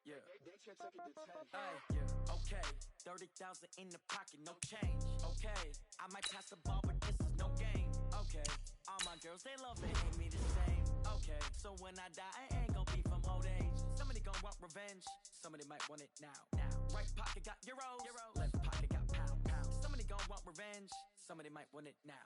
Yeah. Okay. 30,000 in the pocket, no change. Okay. I might pass the ball, but this is no game. Okay. All my girls, they love and hate me the same. Okay. So when I die, I ain't gonna be from old age. Somebody gonna want revenge. Somebody might want it now. Right pocket got euros. Left pocket got pound. Somebody gonna want revenge. Somebody might want it now.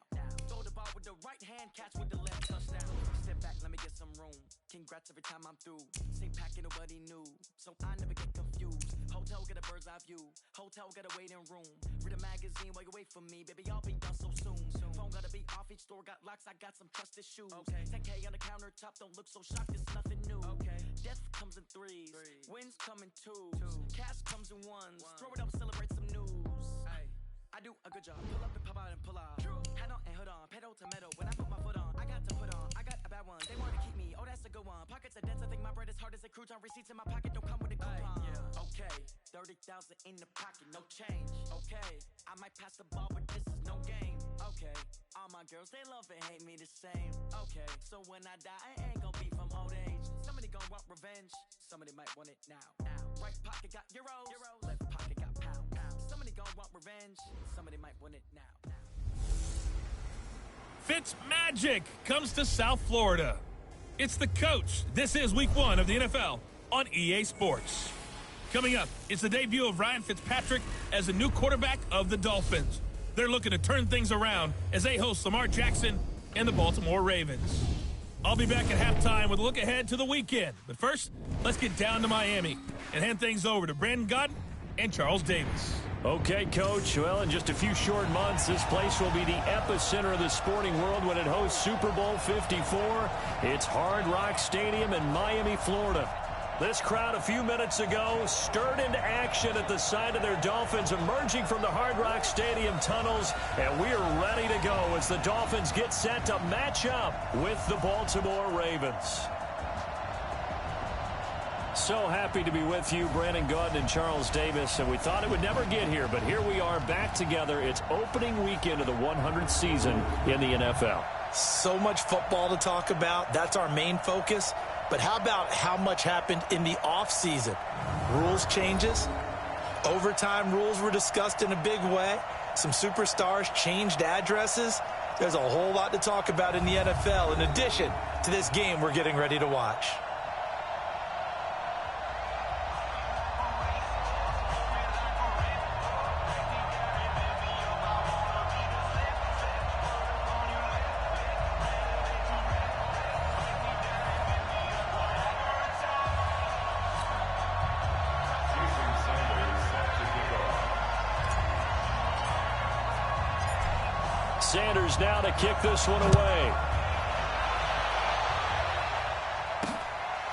Throw the ball with the right hand, catch with the left, touchdown. Step back, let me get some room. Congrats every time I'm through. Same packet, nobody knew, so I never get confused. Hotel get a bird's eye view. Hotel get a waiting room. Read a magazine while you wait for me, baby. I'll be done so soon. Phone gotta be off. Each store got locks. I got some trusted shoes. Okay. 10K on the countertop. Don't look so shocked. It's nothing new. Okay. Death comes in threes. Wins come in twos. Cash comes in ones. Throw it up, celebrate some news. I do a good job. Pull up and pop out and pull out. Hat on and hood on. Pedal to metal. When I put my foot on, I got to put on. I got a bad one. They want to keep me. Oh, that's a good one. Pockets are dense. I think my bread is hard as a crouton. Receipts in my pocket don't come with a coupon. Okay. 30,000 in the pocket. No change. Okay. I might pass the ball, but this is no game. Okay. All my girls, they love and hate me the same. Okay. So when I die, I ain't gonna be from old age. Somebody gonna want revenge. Somebody might want it now. Right pocket got euros. Left pocket got pound. Somebody gonna want revenge. Somebody might want it now. Fitz Magic comes to South Florida. It's the coach. This is week 1 of the NFL on EA Sports. Coming up, it's the debut of Ryan Fitzpatrick as the new quarterback of the Dolphins. They're looking to turn things around as they host Lamar Jackson and the Baltimore Ravens. I'll be back at halftime with a look ahead to the weekend. But first, let's get down to Miami and hand things over to Brandon Godden and Charles Davis. Okay, Coach. Well, in just a few short months, this place will be the epicenter of the sporting world when it hosts Super Bowl 54. It's Hard Rock Stadium in Miami, Florida. This crowd a few minutes ago stirred into action at the side of their Dolphins emerging from the Hard Rock Stadium tunnels, and we are ready to go as the Dolphins get set to match up with the Baltimore Ravens. So happy to be with you, Brandon Godden and Charles Davis, and we thought it would never get here, but here we are back together. It's opening weekend of the 100th season in the NFL. So much football to talk about. That's our main focus. But how about how much happened in the offseason? Rules changes. Overtime rules were discussed in a big way. Some superstars changed addresses. There's a whole lot to talk about in the NFL in addition to this game we're getting ready to watch. Sanders now to kick this one away.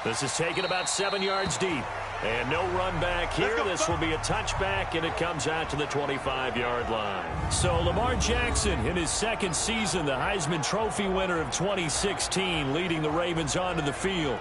This is taken about 7 yards deep. And no run back here. This will be a touchback, and it comes out to the 25-yard line. So Lamar Jackson, in his second season, the Heisman Trophy winner of 2016, leading the Ravens onto the field.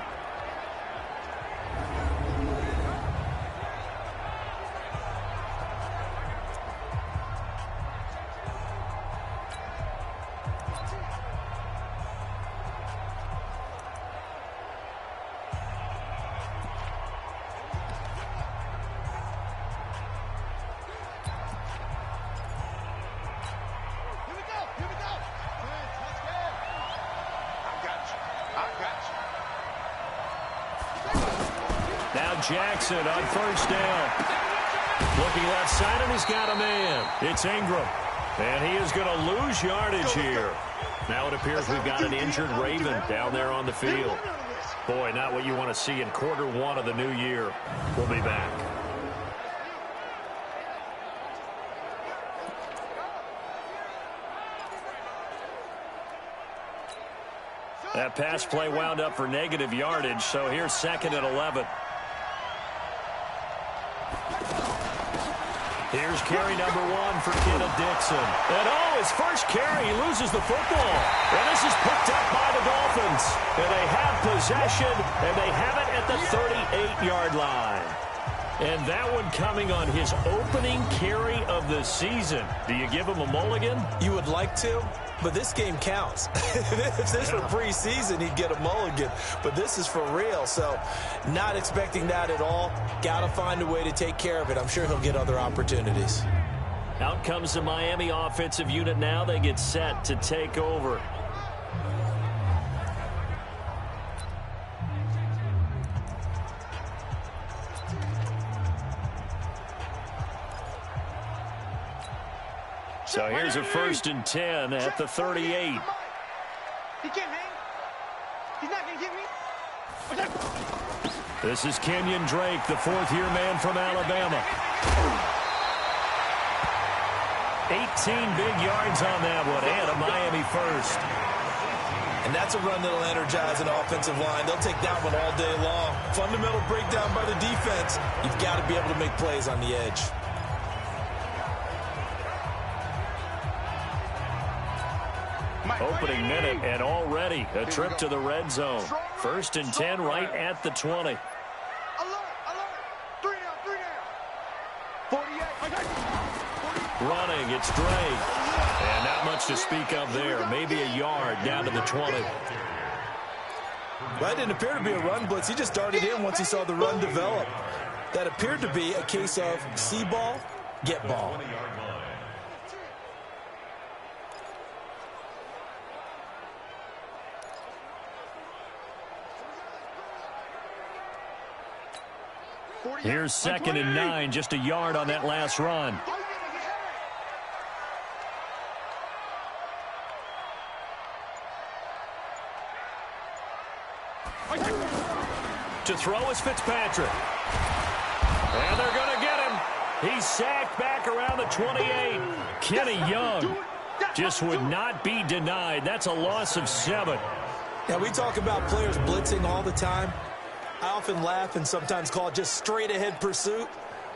Now Jackson on first down. Looking left side, and he's got a man. It's Ingram. And he is going to lose yardage here. Now it appears we've got an injured Raven down there on the field. Boy, not what you want to see in quarter 1 of the new year. We'll be back. That pass play wound up for negative yardage, so here's 2nd and 11. Here's carry number 1 for Kenneth Dixon. And his first carry, he loses the football. And this is picked up by the Dolphins. And they have possession, and they have it at the 38-yard line. And that one coming on his opening carry of the season. Do you give him a mulligan? You would like to, but this game counts. If this were preseason, he'd get a mulligan. But this is for real, so not expecting that at all. Got to find a way to take care of it. I'm sure he'll get other opportunities. Out comes the Miami offensive unit now. They get set to take over. So here's a 1st and 10 at the 38. He can't hang. He's not going to get me. This is Kenyon Drake, the fourth-year man from Alabama. 18 big yards on that one, and a Miami first. And that's a run that'll energize an offensive line. They'll take that one all day long. Fundamental breakdown by the defense. You've got to be able to make plays on the edge. Opening minute, and already a trip to the red zone. 1st and 10 right at the 20. Alert, alert. 3 down. 48. Running, it's Drake. And not much to speak of there. Maybe a yard down to the 20. Well, it didn't appear to be a run blitz. He just darted in once he saw the run develop. That appeared to be a case of see ball, get ball. Here's 2nd and 9, just a yard on that last run. To throw is Fitzpatrick. And they're going to get him. He's sacked back around the 28. Kenny Young just would not be denied. That's a loss of 7. Now, we talk about players blitzing all the time. I often laugh and sometimes call it just straight-ahead pursuit.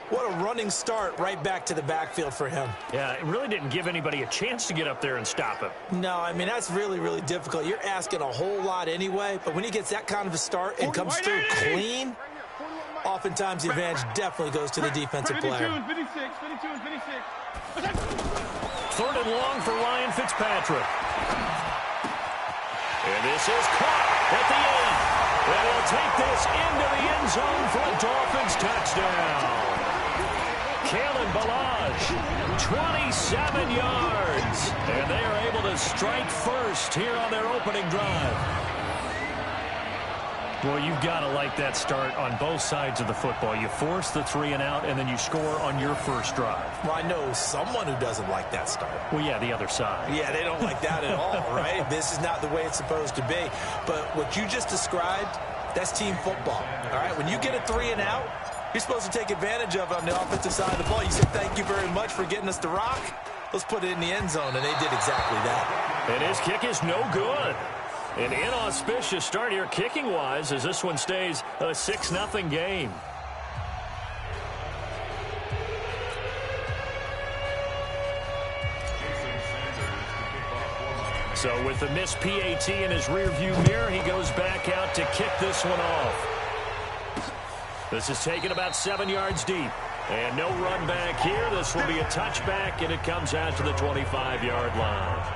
What a running start right back to the backfield for him. Yeah, it really didn't give anybody a chance to get up there and stop him. No, I mean, that's really, really difficult. You're asking a whole lot anyway, but when he gets that kind of a start and comes through clean, oftentimes the advantage definitely goes to the defensive player. 52 and 56. 3rd and long for Ryan Fitzpatrick. And this is caught at the 8. And he'll take this into the end zone for a Dolphins touchdown. Kalen Ballage, 27 yards. And they are able to strike first here on their opening drive. Well, you've got to like that start on both sides of the football. You force the 3 and out, and then you score on your first drive. Well, I know someone who doesn't like that start. Well, yeah, the other side. Yeah, they don't like that at all, right? This is not the way it's supposed to be. But what you just described, that's team football, all right? When you get a 3 and out, you're supposed to take advantage of it on the offensive side of the ball. You say, thank you very much for getting us the rock. Let's put it in the end zone, and they did exactly that. And his kick is no good. An inauspicious start here kicking-wise as this one stays a 6-0 game. So with the missed PAT in his rearview mirror, he goes back out to kick this one off. This is taken about 7 yards deep. And no run back here. This will be a touchback, and it comes out to the 25-yard line.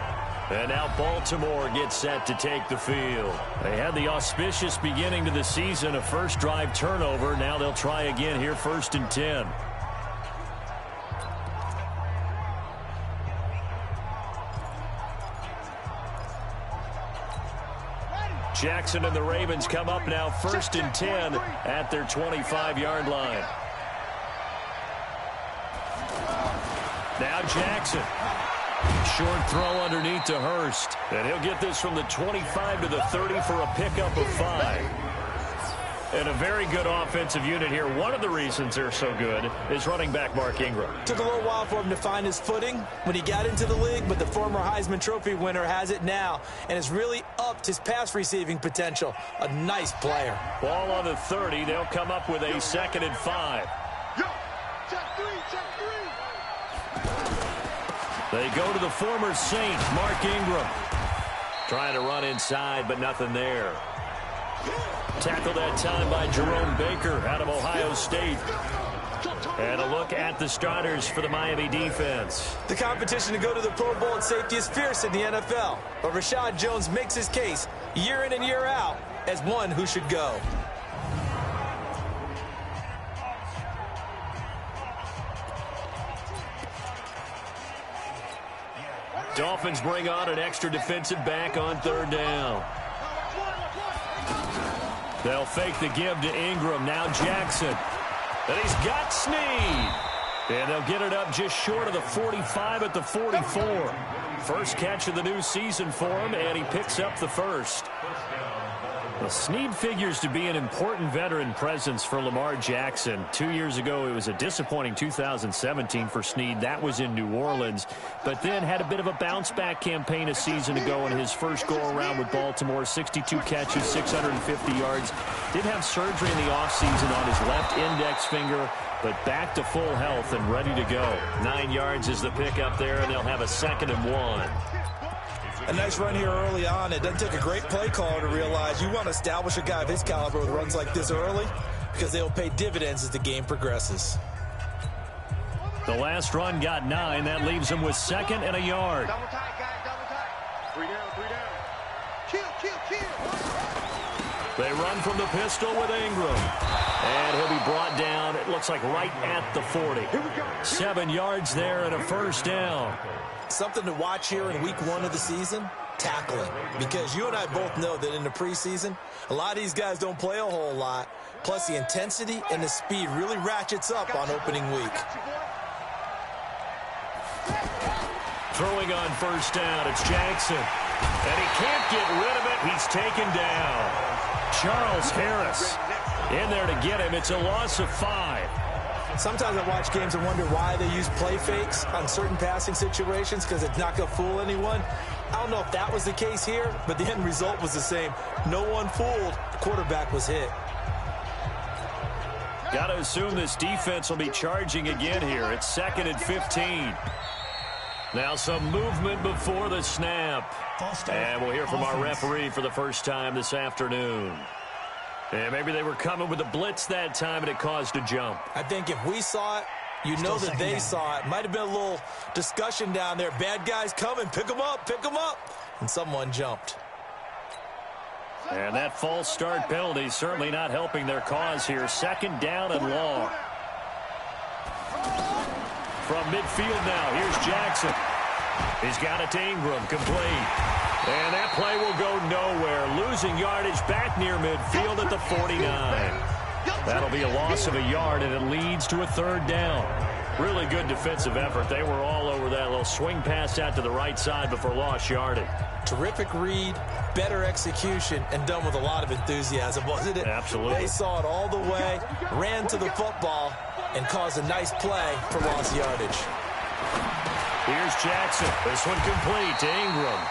And now Baltimore gets set to take the field. They had the auspicious beginning to the season, a first drive turnover. Now they'll try again here, 1st and 10. Jackson and the Ravens come up now, 1st and 10 at their 25-yard line. Now Jackson. Short throw underneath to Hurst. And he'll get this from the 25 to the 30 for a pickup of 5. And a very good offensive unit here. One of the reasons they're so good is running back Mark Ingram. Took a little while for him to find his footing when he got into the league, but the former Heisman Trophy winner has it now and has really upped his pass receiving potential. A nice player. Ball on the 30. They'll come up with a 2nd and 5. Check 3, check 3. They go to the former Saint, Mark Ingram. Trying to run inside, but nothing there. Tackled that time by Jerome Baker out of Ohio State. And a look at the starters for the Miami defense. The competition to go to the Pro Bowl at safety is fierce in the NFL, but Rashad Jones makes his case year in and year out as one who should go. Dolphins bring on an extra defensive back on third down. They'll fake the give to Ingram. Now Jackson. And he's got Snead. And they'll get it up just short of the 45 at the 44. First catch of the new season for him, and he picks up the first. Well, Snead figures to be an important veteran presence for Lamar Jackson. 2 years ago, it was a disappointing 2017 for Snead. That was in New Orleans, but then had a bit of a bounce-back campaign a season ago in his first go-around with Baltimore. 62 catches, 650 yards. Did have surgery in the offseason on his left index finger, but back to full health and ready to go. 9 yards is the pickup there, and they'll have a 2nd and 1. A nice run here early on. It doesn't take a great play caller to realize you want to establish a guy of his caliber with runs like this early because they'll pay dividends as the game progresses. The last run got 9. That leaves him with 2nd and a yard. Double tight, guys, double tight. 3 down, 3 down. Kill. They run from the pistol with Ingram. And he'll be brought down, it looks like right at the 40. 7 yards there and a first down. Something to watch here in week 1 of the season, tackling. Because you and I both know that in the preseason, a lot of these guys don't play a whole lot. Plus the intensity and the speed really ratchets up on opening week. Throwing on first down, it's Jackson. And he can't get rid of it. He's taken down. Charles Harris in there to get him. It's a loss of 5. Sometimes I watch games and wonder why they use play fakes on certain passing situations because it's not going to fool anyone. I don't know if that was the case here, but the end result was the same. No one fooled. The quarterback was hit. Got to assume this defense will be charging again here. It's 2nd and 15. Now some movement before the snap. And we'll hear from our referee for the first time this afternoon. And maybe they were coming with a blitz that time and it caused a jump. I think if we saw it, you know that they saw it. Might have been a little discussion down there. Bad guys coming. Pick them up. Pick them up. And someone jumped. And that false start penalty certainly not helping their cause here. 2nd down and long. From midfield now, here's Jackson. He's got it to Ingram, complete. And that play will go nowhere. Losing yardage back near midfield at the 49. That'll be a loss of a yard, and it leads to a 3rd down. Really good defensive effort. They were all over that little swing pass out to the right side before lost yardage. Terrific read, better execution, and done with a lot of enthusiasm, wasn't it? Absolutely. They saw it all the way, ran to the football, and caused a nice play for lost yardage. Here's Jackson. This one complete to Ingram.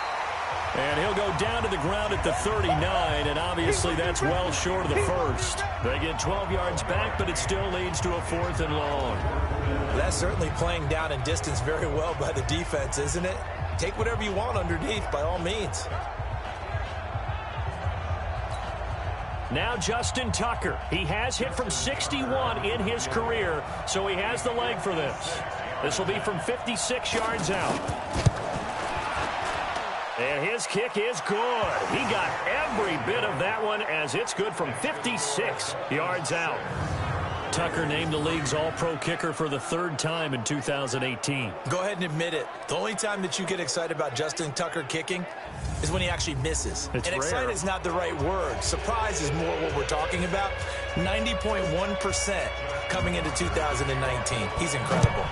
And he'll go down to the ground at the 39, and obviously that's well short of the first. They get 12 yards back, but it still leads to a 4th and long. That's certainly playing down in distance very well by the defense, isn't it? Take whatever you want underneath, by all means. Now Justin Tucker. He has hit from 61 in his career, so he has the leg for this. This will be from 56 yards out. And his kick is good. He got every bit of that one as it's good from 56 yards out. Tucker named the league's all-pro kicker for the 3rd time in 2018. Go ahead and admit it. The only time that you get excited about Justin Tucker kicking is when he actually misses. It's and rare. excited is not the right word. Surprise is more what we're talking about. 90.1% coming into 2019. He's incredible.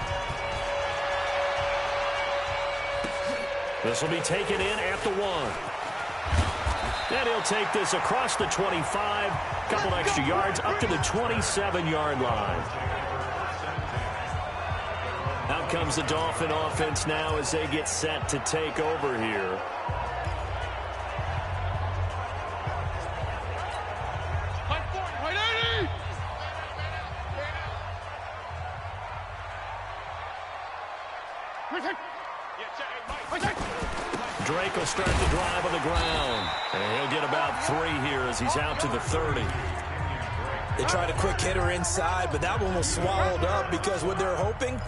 This will be taken in at the 1. And he'll take this across the 25, couple extra yards up to the 27-yard line. Out comes the Dolphin offense now as they get set to take over here. Drake will start the drive on the ground. And he'll get about 3 here as he's out to the 30. They tried a quick hitter inside, but that one was swallowed up because what they're hoping,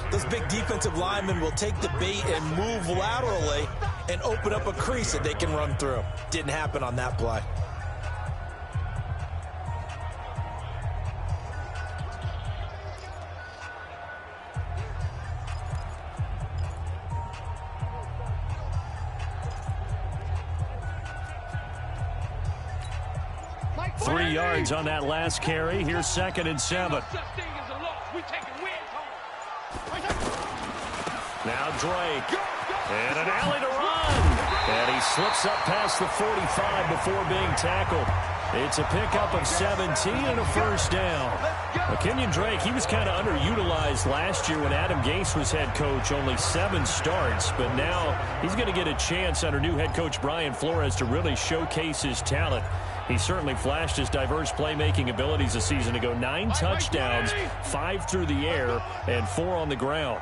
those big defensive linemen will take the bait and move laterally and open up a crease that they can run through. Didn't happen on that play. Three yards on that last carry. Here's 2nd and 7. Now Drake. And an alley to run. And he slips up past the 45 before being tackled. It's a pickup of 17 and a first down. Kenyon Drake, he was kind of underutilized last year when Adam Gase was head coach. Only 7 starts. But now he's going to get a chance under new head coach Brian Flores to really showcase his talent. He certainly flashed his diverse playmaking abilities a season ago. 9 touchdowns, 5 through the air, and 4 on the ground.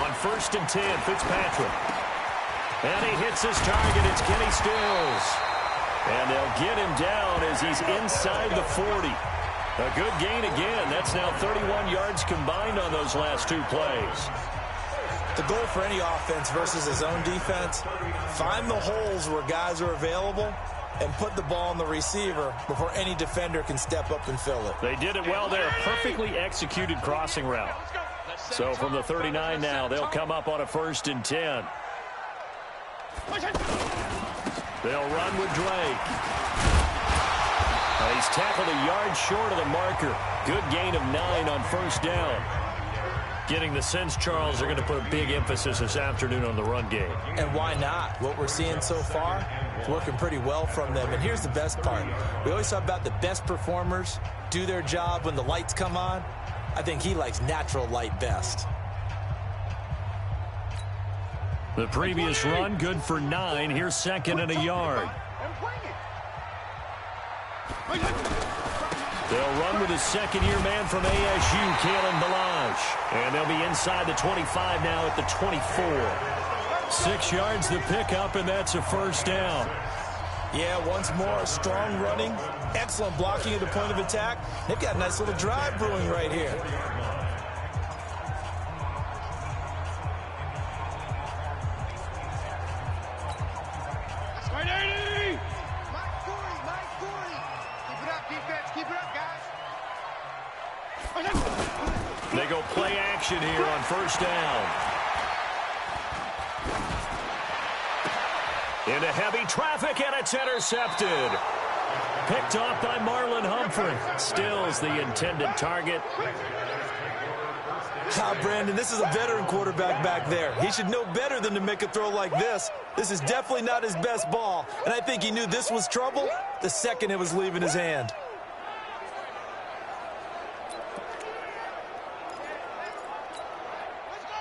On 1st and 10, Fitzpatrick. And he hits his target. It's Kenny Stills. And they'll get him down as he's inside the 40. A good gain again. That's now 31 yards combined on those last 2 plays. The goal for any offense versus his own defense, find the holes where guys are available and put the ball on the receiver before any defender can step up and fill it. They did it well there. Perfectly executed crossing route. So from the 39 now, they'll come up on a 1st and 10. They'll run with Drake. He's tackled a yard short of the marker. Good gain of 9 on 1st down. Getting the sense, Charles, they're going to put a big emphasis this afternoon on the run game. And why not? What we're seeing so far is working pretty well from them. And here's the best part. We always talk about the best performers do their job when the lights come on. I think he likes natural light best. The previous run, good for 9. Here's 2nd and a yard. They'll run with a 2nd-year man from ASU, Kalen Ballage. And they'll be inside the 25 now at the 24. 6 yards the pickup, and that's a 1st down. Yeah, once more, strong running, excellent blocking at the point of attack. They've got a nice little drive brewing right here. They go play action here on 1st down. Into heavy traffic, and it's intercepted. Picked off by Marlon Humphrey. Stills the intended target. Brandon, this is a veteran quarterback back there. He should know better than to make a throw like this. This is definitely not his best ball, and I think he knew this was trouble the second it was leaving his hand.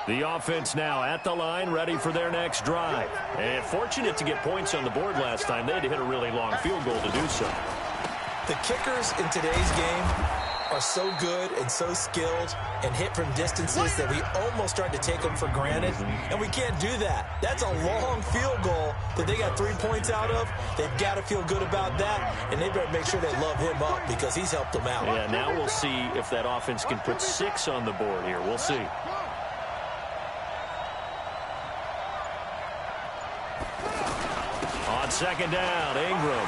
The offense now at the line, ready for their next drive. And fortunate to get points on the board last time. They had to hit a really long field goal to do so. The kickers in today's game are so good and so skilled and hit from distances that we almost start to take them for granted. And we can't do that. That's a long field goal that they got 3 points out of. They've got to feel good about that, and they better make sure they love him up because he's helped them out. Yeah, now we'll see if that offense can put 6 on the board here. We'll see. On 2nd down, Ingram.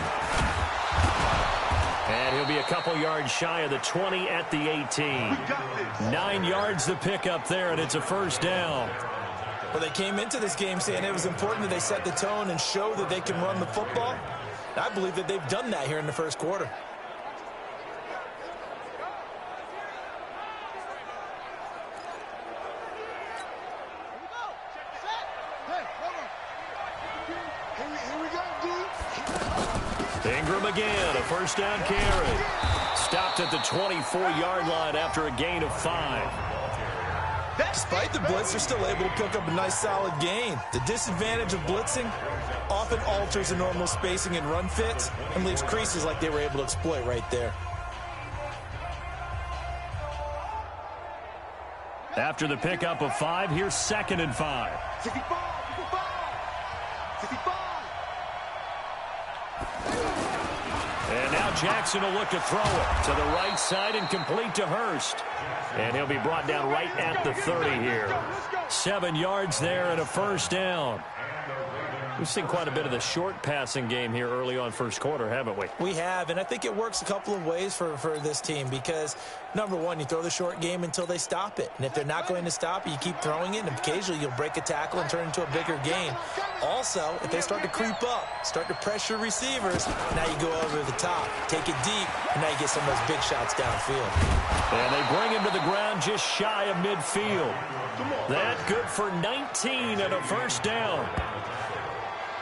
And he'll be a couple yards shy of the 20 at the 18. 9 yards the pickup there, and it's a 1st down. Well, they came into this game saying it was important that they set the tone and show that they can run the football. And I believe that they've done that here in the 1st quarter. Ingram again, a 1st down carry. Stopped at the 24-yard line after a gain of 5. Despite the blitz, they're still able to pick up a nice solid gain. The disadvantage of blitzing often alters the normal spacing and run fits and leaves creases like they were able to exploit right there. After the pickup of 5, here's 2nd and 5. And now Jackson will look to throw it to the right side and complete to Hurst. And he'll be brought down right at the 30 here. 7 yards there and a first down. We've seen quite a bit of the short passing game here early on first quarter, haven't we? We have, and I think it works a couple of ways for this team because, number one, you throw the short game until they stop it. And if they're not going to stop it, you keep throwing it, and occasionally you'll break a tackle and turn into a bigger game. Also, if they start to creep up, start to pressure receivers, now you go over the top, take it deep, and now you get some of those big shots downfield. And they bring him to the ground just shy of midfield. That good for 19 and a first down.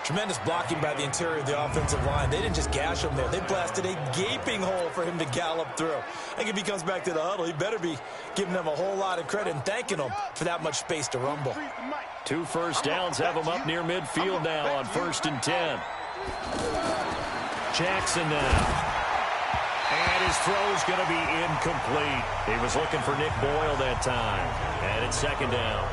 Tremendous blocking by the interior of the offensive line. They didn't just gash him, though. They blasted a gaping hole for him to gallop through. I think if he comes back to the huddle, he better be giving them a whole lot of credit and thanking them for that much space to rumble. 2 first downs have him up near midfield now on 1st and 10. Jackson now. And his throw's going to be incomplete. He was looking for Nick Boyle that time. And it's 2nd down.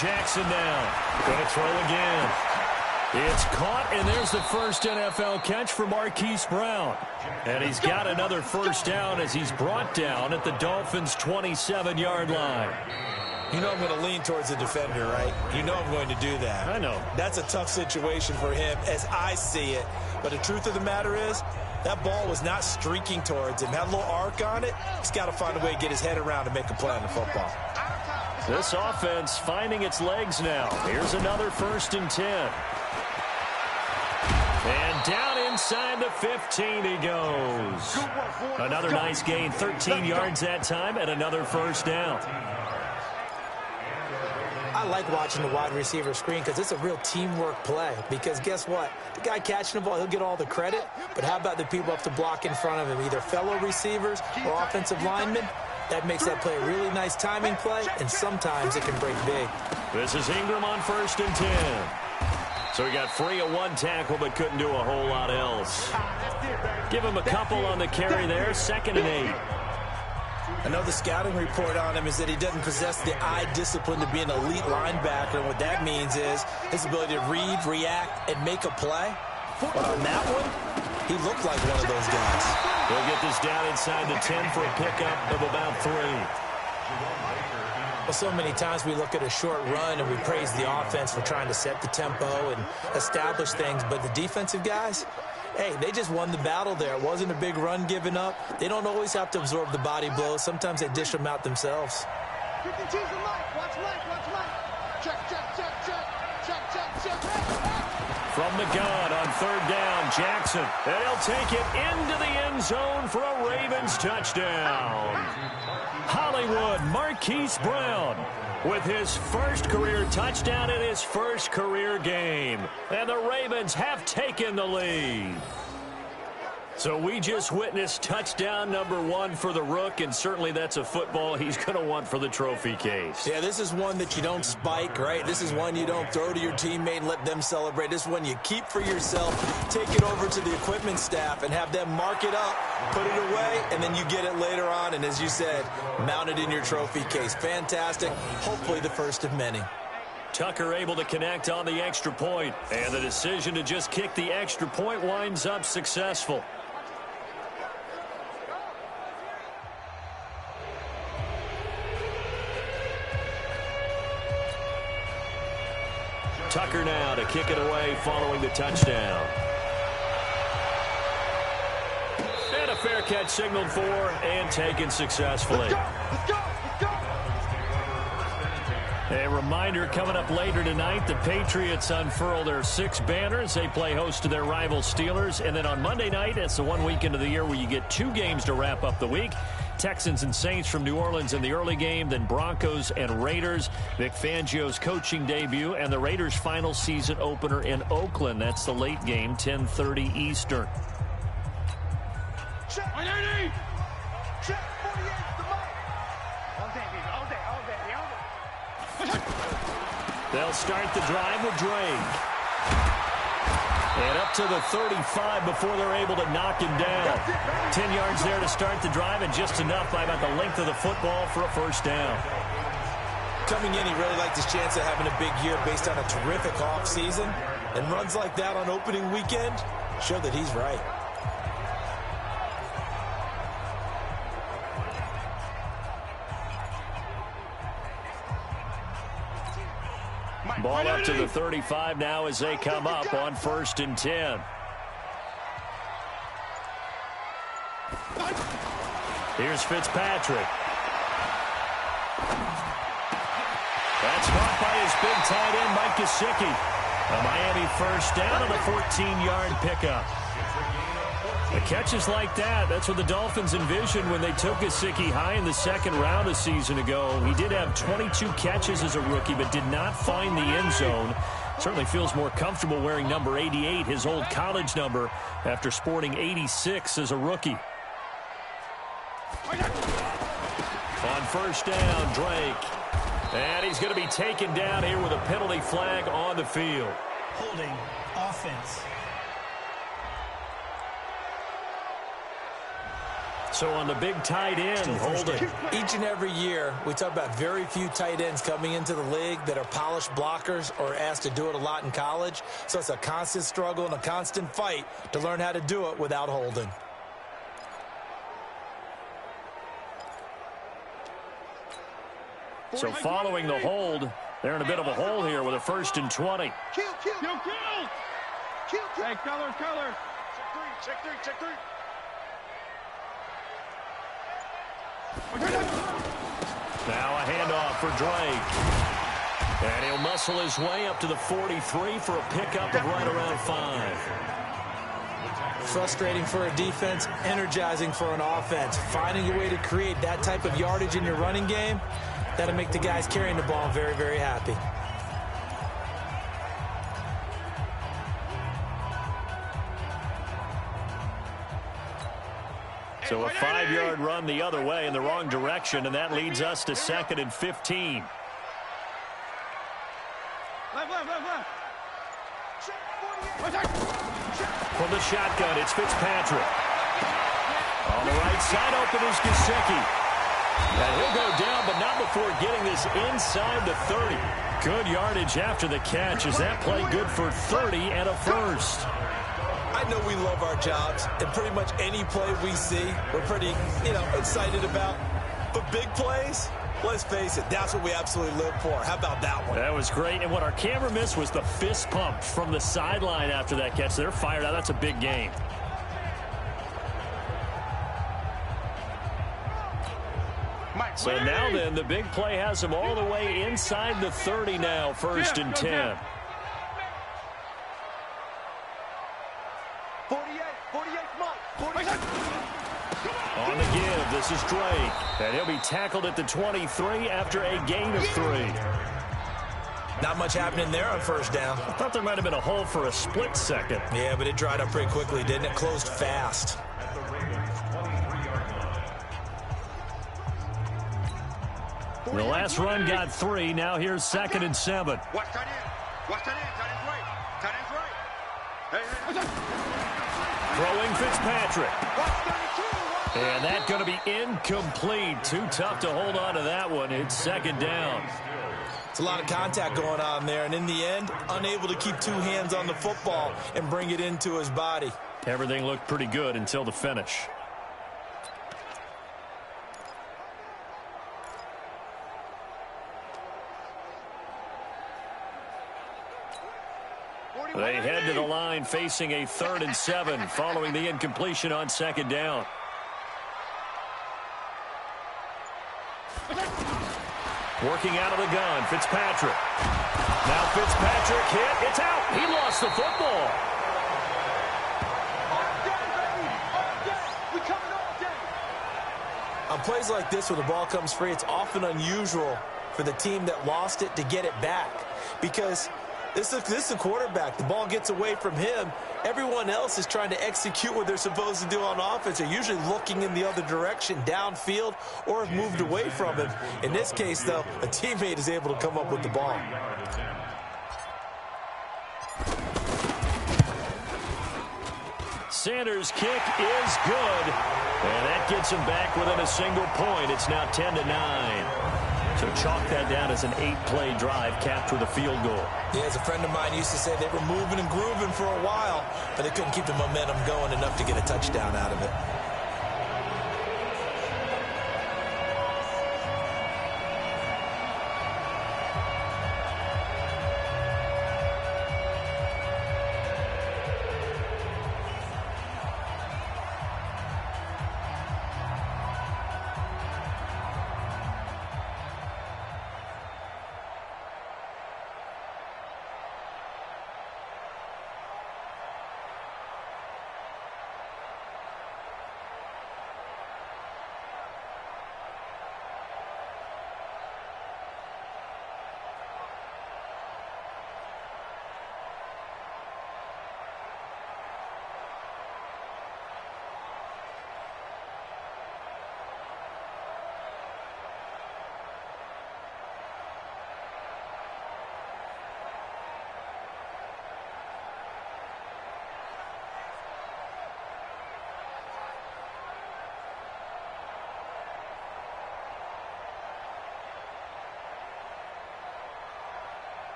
Jackson now. Going to throw again. It's caught, and there's the first NFL catch for Marquise Brown. And he's got another first down as he's brought down at the Dolphins' 27-yard line. You know I'm going to lean towards the defender, right? You know I'm going to do that. I know. That's a tough situation for him as I see it. But the truth of the matter is, that ball was not streaking towards him. Had a little arc on it. He's got to find a way to get his head around and make a play on the football. This offense finding its legs now. Here's another 1st and 10. And down inside the 15 he goes. Another nice gain, 13 yards that time, and another first down. I like watching the wide receiver screen because it's a real teamwork play. Because guess what? The guy catching the ball, he'll get all the credit. But how about the people up to block in front of him, either fellow receivers or offensive linemen? That makes that play a really nice timing play, and sometimes it can break big. This is Ingram on 1st and 10. So he got free of 1 tackle but couldn't do a whole lot else. Give him a couple on the carry there, 2nd and 8. I know the scouting report on him is that he doesn't possess the eye discipline to be an elite linebacker, and what that means is his ability to read, react, and make a play. But on that one, he looked like one of those guys. He'll get this down inside the 10 for a pickup of about 3. Well, so many times we look at a short run and we praise the offense for trying to set the tempo and establish things, but the defensive guys, hey, they just won the battle there. It wasn't a big run given up. They don't always have to absorb the body blows. Sometimes they dish them out themselves. From the gun on 3rd down, Jackson. And he'll take it into the end zone for a Ravens touchdown. Hollywood, Marquise Brown with his first career touchdown in his first career game. And the Ravens have taken the lead. So we just witnessed touchdown number 1 for the Rook, and certainly that's a football he's going to want for the trophy case. Yeah, this is one that you don't spike, right? This is one you don't throw to your teammate and let them celebrate. This is one you keep for yourself, take it over to the equipment staff, and have them mark it up, put it away, and then you get it later on, and as you said, mount it in your trophy case. Fantastic. Hopefully the first of many. Tucker able to connect on the extra point, and the decision to just kick the extra point winds up successful. Tucker now to kick it away following the touchdown. And a fair catch signaled for and taken successfully. Let's go! Let's go! Let's go! A reminder coming up later tonight, the Patriots unfurl their 6 banners. They play host to their rival Steelers. And then on Monday night, it's the one weekend of the year where you get 2 games to wrap up the week. Texans and Saints from New Orleans in the early game, then Broncos and Raiders. Vic Fangio's coaching debut and the Raiders' final season opener in Oakland. That's the late game, 10:30 Eastern. Check! 180! Check! 48! The mic! All day, baby. All day, all day, all day. They'll start the drive with Drake. And up to the 35 before they're able to knock him down. 10 yards there to start the drive, and just enough by about the length of the football for a first down. Coming in, he really liked his chance of having a big year based on a terrific offseason. And runs like that on opening weekend show that he's right. Ball up to the 35 now as they come up on 1st and 10. Here's Fitzpatrick. That's caught by his big tight end, Mike Gesicki. A Miami first down on the 14-yard pickup. The catches like that, that's what the Dolphins envisioned when they took Gesicki high in the second round a season ago. He did have 22 catches as a rookie, but did not find the end zone. Certainly feels more comfortable wearing number 88, his old college number, after sporting 86 as a rookie. On first down, Drake. And he's going to be taken down here with a penalty flag on the field. Holding offense. So on the big tight end, holding. Each and every year, we talk about very few tight ends coming into the league that are polished blockers or asked to do it a lot in college. So it's a constant struggle and a constant fight to learn how to do it without holding. So following the hold, they're in a bit of a hole here with a 1st and 20. Kill. Hey, color. Check three. Now a handoff for Drake. And he'll muscle his way up to the 43 for a pickup of right around 5. Frustrating for a defense, energizing for an offense. Finding a way to create that type of yardage in your running game, that'll make the guys carrying the ball very, very happy. So a 5-yard run the other way in the wrong direction, and that leads us to 2nd and 15. Left. From the shotgun, it's Fitzpatrick. On the right side, open is Gesicki. And he'll go down, but not before getting this inside the 30. Good yardage after the catch. Is that play good for 30 and a first? I know we love our jobs, and pretty much any play we see, we're pretty, excited about. But big plays, let's face it, that's what we absolutely live for. How about that one? That was great, and what our camera missed was the fist pump from the sideline after that catch. They're fired out. That's a big game. So now then, the big play has them all the way inside the 30 now, 1st and 10. 48, come on. On the give, this is Drake. And he'll be tackled at the 23 after a gain of 3. Not much happening there on first down. I thought there might have been a hole for a split second. Yeah, but it dried up pretty quickly, didn't it? Closed fast. The last run got 3. Now here's 2nd and 7. Watch that in. Tight end's right. Throwing Fitzpatrick. And that's going to be incomplete. Too tough to hold on to that one. It's 2nd down. It's a lot of contact going on there, and in the end, unable to keep 2 hands on the football and bring it into his body. Everything looked pretty good until the finish. They head to the line facing a 3rd and 7 following the incompletion on 2nd down. Working out of the gun, Fitzpatrick. Now Fitzpatrick hit. It's out. He lost the football. On plays like this where the ball comes free, it's often unusual for the team that lost it to get it back. Because this is a quarterback. The ball gets away from him. Everyone else is trying to execute what they're supposed to do on offense. They're usually looking in the other direction, downfield, or have moved away from him. In this case, though, a teammate is able to come up with the ball. Sanders' kick is good. And that gets him back within a single point. It's now 10-9. So chalk that down as an 8-play drive capped with a field goal. Yeah, as a friend of mine used to say, they were moving and grooving for a while, but they couldn't keep the momentum going enough to get a touchdown out of it.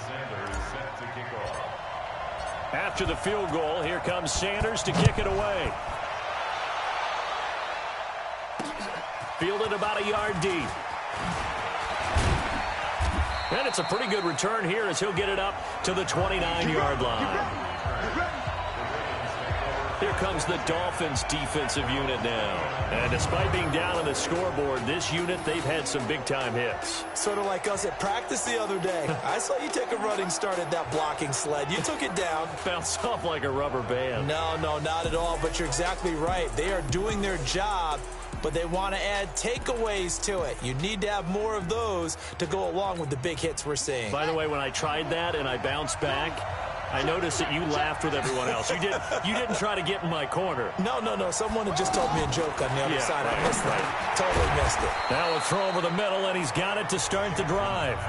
Sanders set to kick off. After the field goal, here comes Sanders to kick it away. Fielded about a yard deep. And it's a pretty good return here as he'll get it up to the 29-yard line. Here comes the Dolphins defensive unit now. And despite being down on the scoreboard, this unit, they've had some big-time hits. Sort of like us at practice the other day. I saw you take a running start at that blocking sled. You took it down. Bounced off like a rubber band. No, not at all. But you're exactly right. They are doing their job, but they want to add takeaways to it. You need to have more of those to go along with the big hits we're seeing. By the way, when I tried that and I bounced back, I noticed that you laughed with everyone else. You didn't try to get in my corner. No. Someone had just told me a joke on the other side. Right, I missed that. Totally missed it. Now a throw over the middle, and he's got it to start the drive.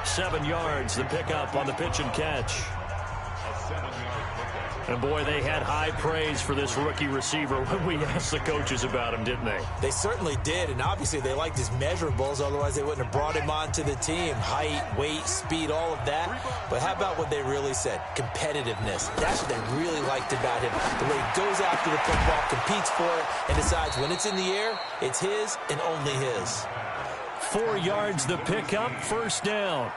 7 yards, the pickup on the pitch and catch. And, boy, they had high praise for this rookie receiver when we asked the coaches about him, didn't they? They certainly did, and obviously they liked his measurables. Otherwise, they wouldn't have brought him onto the team. Height, weight, speed, all of that. But how about what they really said? Competitiveness. That's what they really liked about him. The way he goes after the football, competes for it, and decides when it's in the air, it's his and only his. 4 yards, the pickup, first down.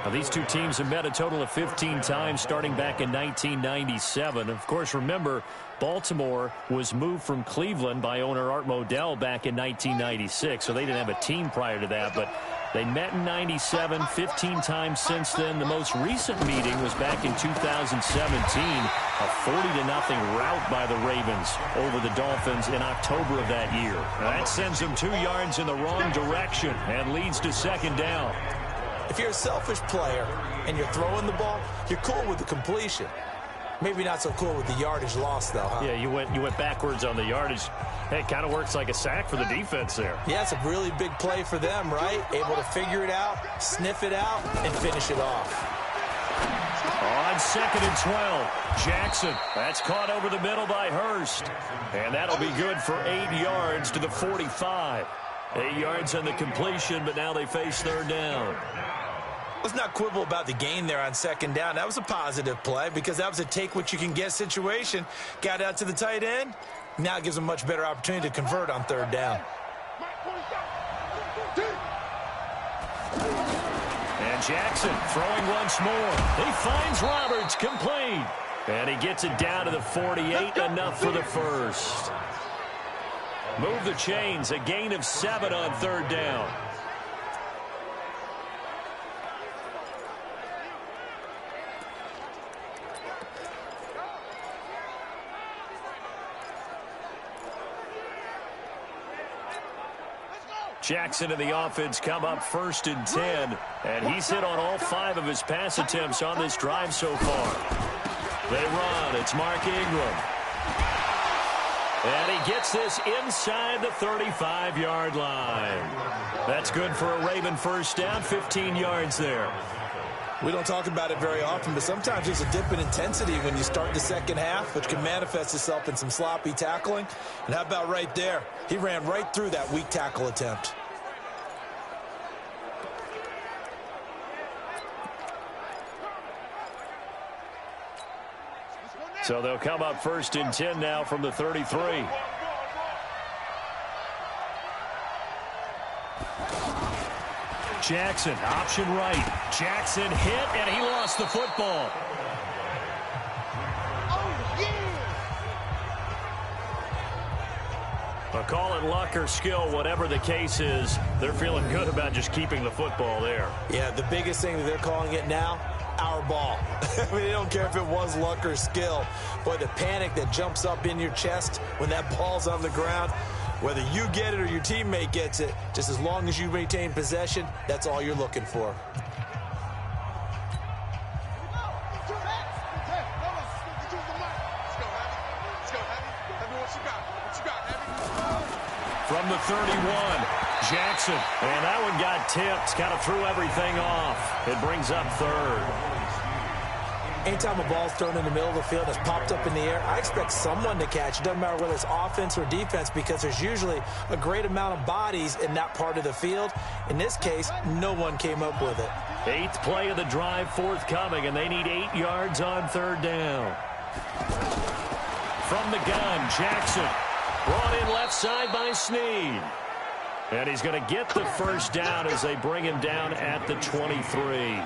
Now, these two teams have met a total of 15 times starting back in 1997. Of course, remember, Baltimore was moved from Cleveland by owner Art Modell back in 1996, so they didn't have a team prior to that, but they met in 97, 15 times since then. The most recent meeting was back in 2017, a 40-0 rout by the Ravens over the Dolphins in October of that year. Now, that sends them 2 yards in the wrong direction and leads to second down. If you're a selfish player and you're throwing the ball, you're cool with the completion. Maybe not so cool with the yardage loss, though, huh? Yeah, you went backwards on the yardage. Hey, it kind of works like a sack for the defense there. Yeah, it's a really big play for them, right? Able to figure it out, sniff it out, and finish it off. On 2nd and 12, Jackson. That's caught over the middle by Hurst. And that'll be good for 8 yards to the 45. 8 yards on the completion, but now they face third down. Let's not quibble about the gain there on second down. That was a positive play because that was a take-what-you-can-get situation. Got out to the tight end. Now it gives them a much better opportunity to convert on third down. And Jackson throwing once more. He finds Roberts, complete. And he gets it down to the 48, enough for the first. Move the chains, a gain of 7 on third down. Jackson and the offense come up 1st and 10, and he's hit on all 5 of his pass attempts on this drive so far. They run. It's Mark Ingram. And he gets this inside the 35-yard line. That's good for a Raven first down, 15 yards there. We don't talk about it very often, but sometimes there's a dip in intensity when you start the second half, which can manifest itself in some sloppy tackling. And how about right there? He ran right through that weak tackle attempt. So they'll come up first and 10 now from the 33. Jackson, option right. Jackson hit, and he lost the football. Oh, yeah! A call it luck or skill, whatever the case is, they're feeling good about just keeping the football there. Yeah, the biggest thing that they're calling it now, our ball. I mean, they don't care if it was luck or skill. Boy, the panic that jumps up in your chest when that ball's on the ground, whether you get it or your teammate gets it, just as long as you maintain possession, that's all you're looking for. From the 31, Jackson. And that one got tipped. Kind of threw everything off. It brings up third. Anytime a ball's thrown in the middle of the field that's popped up in the air, I expect someone to catch. It doesn't matter whether it's offense or defense, because there's usually a great amount of bodies in that part of the field. In this case, no one came up with it. 8th play of the drive forthcoming, and they need 8 yards on third down. From the gun, Jackson. Brought in left side by Snead. And he's going to get the first down as they bring him down at the 23.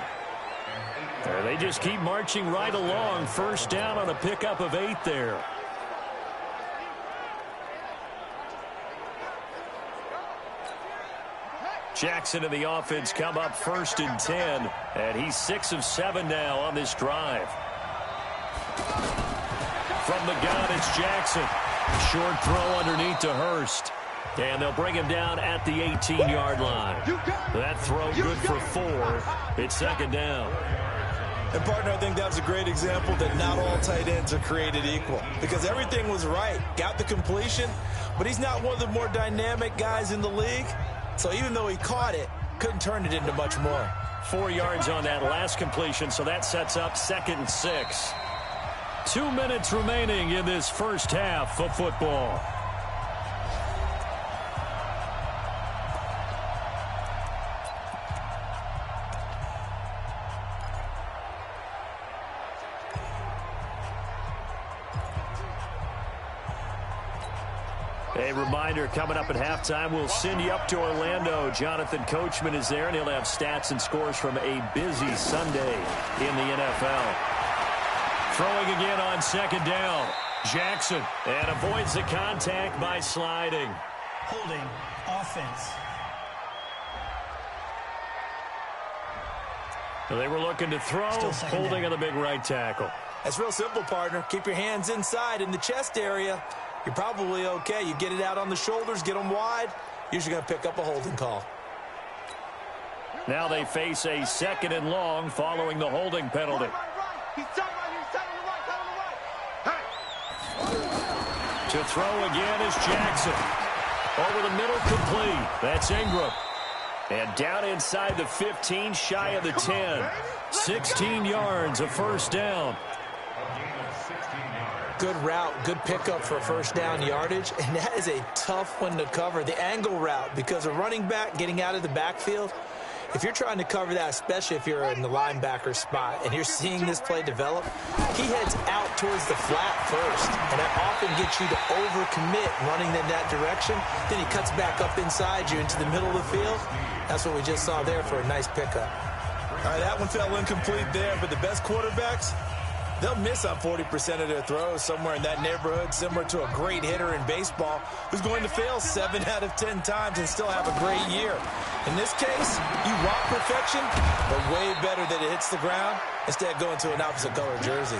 And they just keep marching right along. First down on a pickup of 8 there. Jackson and the offense come up first and 10. And he's 6 of 7 now on this drive. From the gun, it's Jackson. Short throw underneath to Hurst. And they'll bring him down at the 18-yard line. That throw good for 4. It's second down. And, partner, I think that was a great example that not all tight ends are created equal, because everything was right. Got the completion, but he's not one of the more dynamic guys in the league. So even though he caught it, couldn't turn it into much more. 4 yards on that last completion, so that sets up 2nd and 6. 2 minutes remaining in this first half of football. A reminder, coming up at halftime, we'll send you up to Orlando. Jonathan Coachman is there, and he'll have stats and scores from a busy Sunday in the NFL. Throwing again on second down. Jackson, and avoids the contact by sliding. Holding offense. They were looking to throw, holding on the big right tackle. That's real simple, partner. Keep your hands inside in the chest area. You're probably okay. You get it out on the shoulders, get them wide. Usually going to pick up a holding call. Now they face a 2nd and long following the holding penalty. To throw again is Jackson. Over the middle, complete. That's Ingram. And down inside the 15, shy of the 10. 16 yards, a first down. Good route, good pickup for first down yardage, and that is a tough one to cover, the angle route, because a running back getting out of the backfield, if you're trying to cover that, especially if you're in the linebacker spot and you're seeing this play develop, he heads out towards the flat first, and that often gets you to overcommit running in that direction. Then he cuts back up inside you into the middle of the field. That's what we just saw there for a nice pickup. All right, that one fell incomplete there, but the best quarterbacks, they'll miss on 40% of their throws, somewhere in that neighborhood, similar to a great hitter in baseball who's going to fail 7 out of 10 times and still have a great year. In this case, you want perfection, but way better that it hits the ground instead of going to an opposite color jersey.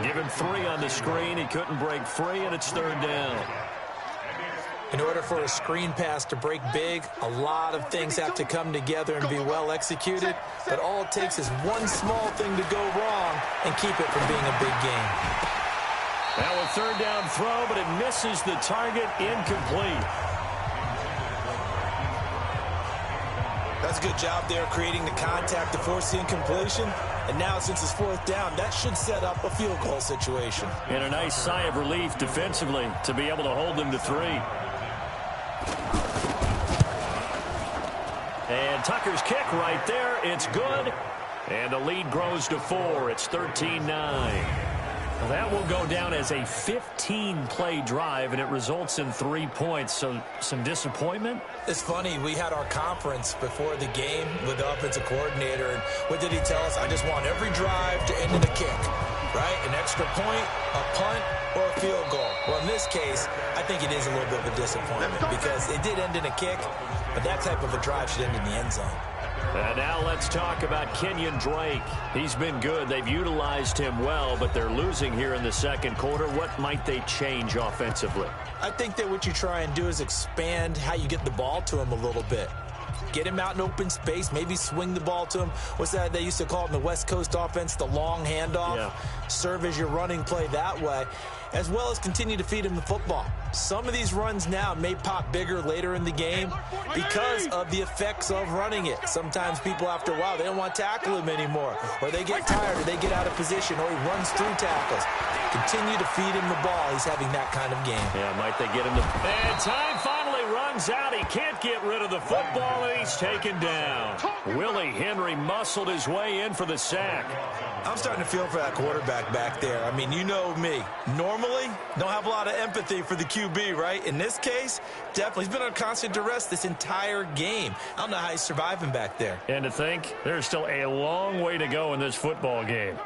Give him 3 on the screen. He couldn't break free, and it's third down. In order for a screen pass to break big, a lot of things have to come together and be well executed, but all it takes is one small thing to go wrong and keep it from being a big game. Now with third down throw, but it misses the target, incomplete. That's a good job there creating the contact to force the incompletion. And now since it's fourth down, that should set up a field goal situation. And a nice sigh of relief defensively to be able to hold them to 3. And Tucker's kick right there. It's good. And the lead grows to 4. It's 13-9. Well, that will go down as a 15-play drive, and it results in 3 points. So some disappointment? It's funny. We had our conference before the game with the offensive coordinator, and what did he tell us? I just want every drive to end in a kick, right? An extra point, a punt, or a field goal. Well, in this case, I think it is a little bit of a disappointment because it did end in a kick, but that type of a drive should end in the end zone. And now let's talk about Kenyon Drake. He's been good. They've utilized him well, but they're losing here in the second quarter. What might they change offensively? I think that what you try and do is expand how you get the ball to him a little bit. Get him out in open space, maybe swing the ball to him. What's that they used to call it in the West Coast offense, the long handoff? Yeah. Serve as your running play that way, as well as continue to feed him the football. Some of these runs now may pop bigger later in the game because of the effects of running it. Sometimes people, after a while, they don't want to tackle him anymore, or they get tired, or they get out of position, or he runs through tackles. Continue to feed him the ball. He's having that kind of game. Yeah, might they get him to... And time finally runs out. He can't get rid of the football, and he's taken down. Willie Henry muscled his way in for the sack. I'm starting to feel for that quarterback back there. I mean, you know me. Normally, don't have a lot of empathy for the QB, right? In this case, definitely. He's been on constant duress this entire game. I don't know how he's surviving back there. And to think, there's still a long way to go in this football game.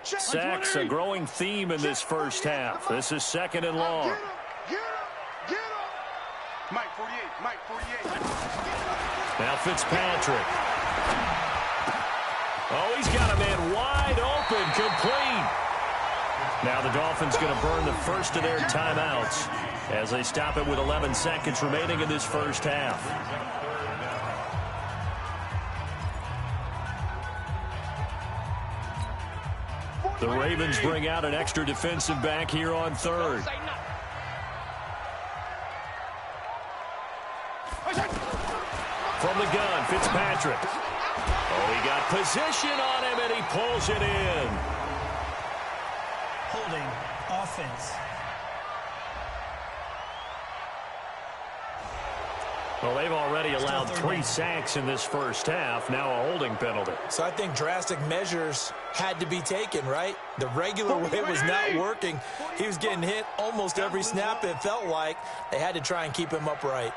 Sacks, a growing theme in this first half. This is second and long. Get up. Mike 48. Now Fitzpatrick. Oh, he's got a man wide open, complete. Now the Dolphins going to burn the first of their timeouts as they stop it with 11 seconds remaining in this first half. The Ravens bring out an extra defensive back here on third. From the gun, Fitzpatrick. Oh, he got position on him, and he pulls it in. Holding offense. Well, they've already allowed 3 sacks in this first half. Now a holding penalty. So I think drastic measures had to be taken, right? The regular way was not working. He was getting hit almost every snap, it felt like. They had to try and keep him upright.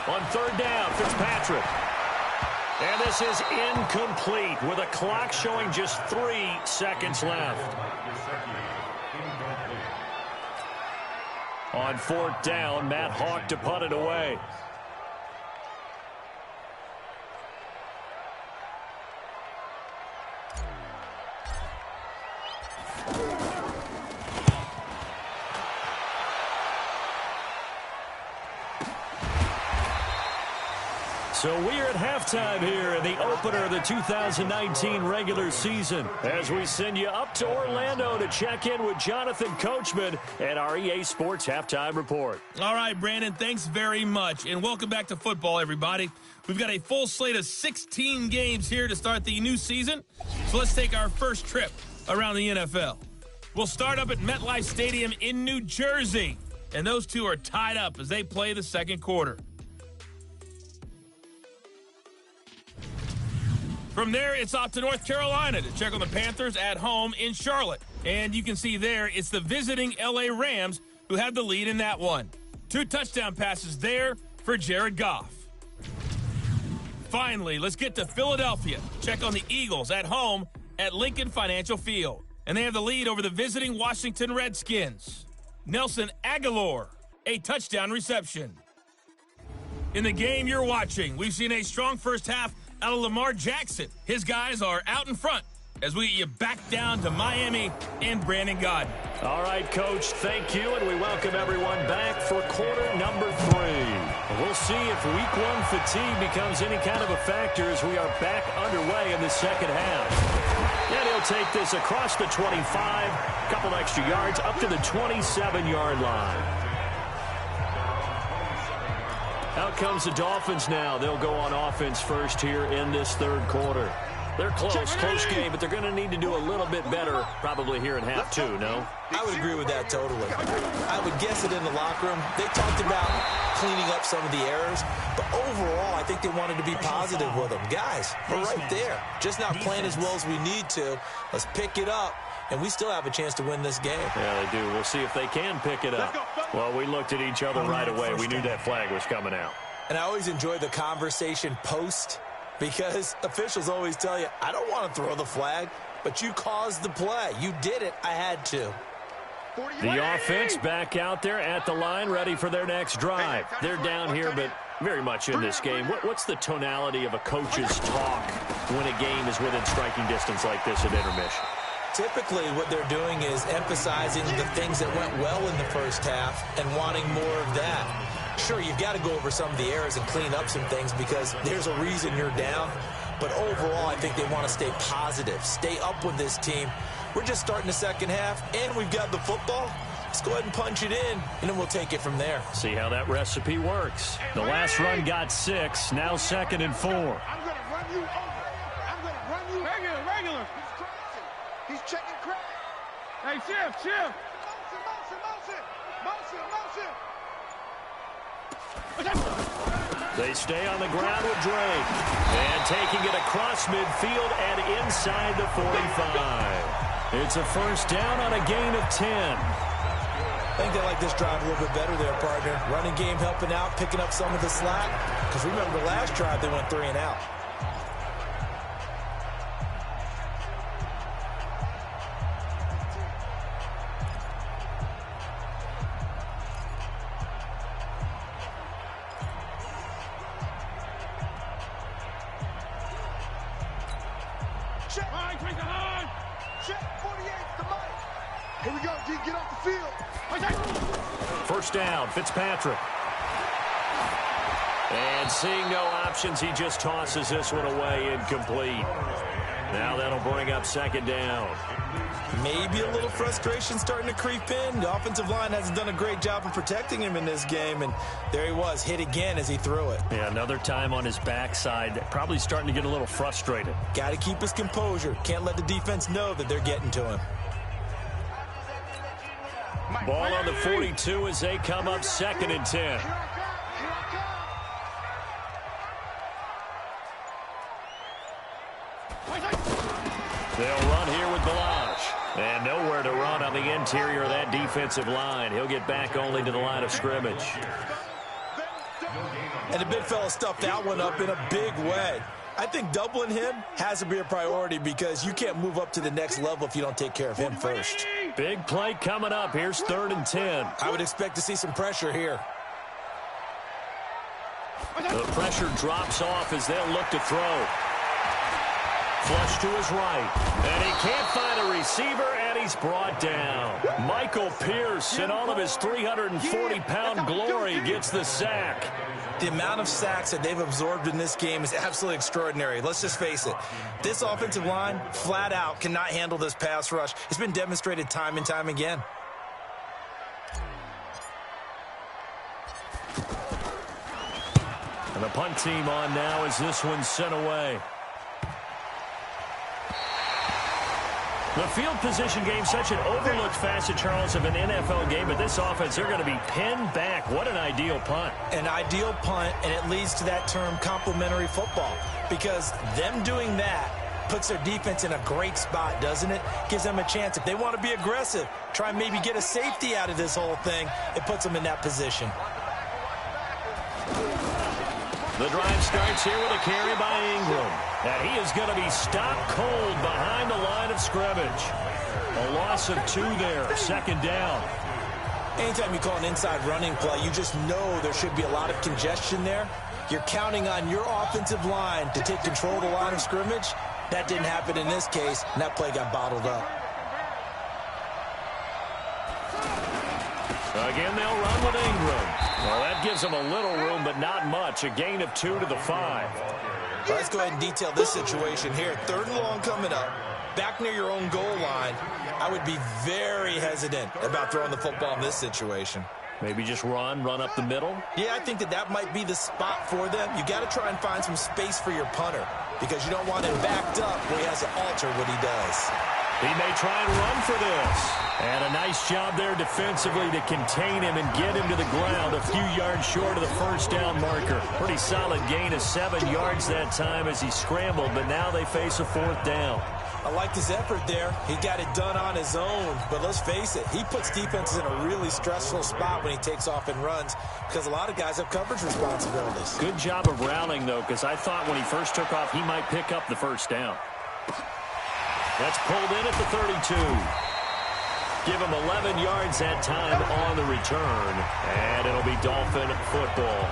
On third down, Fitzpatrick. And this is incomplete with a clock showing just 3 seconds left. On fourth down, Matt Hawk to punt it away. So we are at halftime here in the opener of the 2019 regular season as we send you up to Orlando to check in with Jonathan Coachman and our EA Sports Halftime Report. All right, Brandon, thanks very much, and welcome back to football, everybody. We've got a full slate of 16 games here to start the new season, so let's take our first trip around the NFL. We'll start up at MetLife Stadium in New Jersey, and those two are tied up as they play the second quarter. From there, it's off to North Carolina to check on the Panthers at home in Charlotte. And you can see there, it's the visiting L.A. Rams who have the lead in that one. 2 touchdown passes there for Jared Goff. Finally, let's get to Philadelphia. Check on the Eagles at home at Lincoln Financial Field. And they have the lead over the visiting Washington Redskins. Nelson Aguilar, a touchdown reception. In the game you're watching, we've seen a strong first half out of Lamar Jackson. His guys are out in front as we get you back down to Miami and Brandon Gaudin. All right, Coach, thank you, and we welcome everyone back for quarter number 3. We'll see if week 1 fatigue becomes any kind of a factor as we are back underway in the second half. And he'll take this across the 25, a couple extra yards, up to the 27-yard line. Out comes the Dolphins now. They'll go on offense first here in this third quarter. They're close game, but they're going to need to do a little bit better probably here in half two, no? I would agree with that totally. I would guess it in the locker room. They talked about cleaning up some of the errors, but overall, I think they wanted to be positive with them. Guys, we're right there. Just not playing as well as we need to. Let's pick it up, and we still have a chance to win this game. Yeah, they do. We'll see if they can pick it up. Well, we looked at each other right away. We knew that flag was coming out. And I always enjoy the conversation post, because officials always tell you, I don't want to throw the flag, but you caused the play. You did it. I had to. The offense back out there at the line, ready for their next drive. They're down here, but very much in this game. What's the tonality of a coach's talk when a game is within striking distance like this at intermission? Typically, what they're doing is emphasizing the things that went well in the first half and wanting more of that. Sure, you've got to go over some of the errors and clean up some things because there's a reason you're down. But overall, I think they want to stay positive, stay up with this team. We're just starting the second half, and we've got the football. Let's go ahead and punch it in, and then we'll take it from there. See how that recipe works. The last run got 6, now 2nd and 4. I'm going to run you over. I'm going to run you regular. He's crossing. He's checking crack. Hey, shift. Motion. They stay on the ground with Drake. And taking it across midfield and inside the 45. It's a first down on a gain of 10. I think they like this drive a little bit better there, partner. Running game helping out, picking up some of the slack. Because remember, the last drive they went 3 and out. Here we go, D. Get off the field. First down, Fitzpatrick. And seeing no options, he just tosses this one away, incomplete. Now that'll bring up second down. Maybe a little frustration starting to creep in. The offensive line hasn't done a great job of protecting him in this game, and there he was, hit again as he threw it. Yeah, another time on his backside, probably starting to get a little frustrated. Got to keep his composure. Can't let the defense know that they're getting to him. Ball on the 42 as they come up 2nd and 10. They'll run here with Balaj. And nowhere to run on the interior of that defensive line. He'll get back only to the line of scrimmage. And the big fella stuffed that one up in a big way. I think doubling him has to be a priority because you can't move up to the next level if you don't take care of him first. Big play coming up. Here's 3rd and 10. I would expect to see some pressure here. The pressure drops off as they'll look to throw. Flush to his right. And he can't find a receiver, and he's brought down. Michael Pierce, in all of his 340-pound glory, gets the sack. The amount of sacks that they've absorbed in this game is absolutely extraordinary. Let's just face it. This offensive line, flat out, cannot handle this pass rush. It's been demonstrated time and time again. And the punt team on now as this one's sent away. The field position game, such an overlooked facet, Charles, of an NFL game, but this offense, they're going to be pinned back. What an ideal punt. An ideal punt, and it leads to that term complementary football, because them doing that puts their defense in a great spot, doesn't it? Gives them a chance. If they want to be aggressive, try and maybe get a safety out of this whole thing, it puts them in that position. The drive starts here with a carry by Ingram. And he is going to be stopped cold behind the line of scrimmage. A loss of 2 there, 2nd down. Anytime you call an inside running play, you just know there should be a lot of congestion there. You're counting on your offensive line to take control of the line of scrimmage. That didn't happen in this case, and that play got bottled up. Again, they'll run with Ingram. Well, that gives them a little room, but not much. A gain of 2 to the 5. Let's go ahead and detail this situation here. 3rd and long coming up. back near your own goal line, I would be very hesitant about throwing the football in this situation. Maybe just run up the middle? Yeah, I think that might be the spot for them. You got to try and find some space for your punter because you don't want him backed up where he has to alter what he does. He may try and run for this. And a nice job there defensively to contain him and get him to the ground a few yards short of the first down marker. Pretty solid gain of 7 yards that time as he scrambled, but now they face a 4th down. I liked his effort there. He got it done on his own. But let's face it, he puts defenses in a really stressful spot when he takes off and runs because a lot of guys have coverage responsibilities. Good job of rallying, though, because I thought when he first took off, he might pick up the first down. That's pulled in at the 32. Give him 11 yards that time on the return. And it'll be Dolphin football.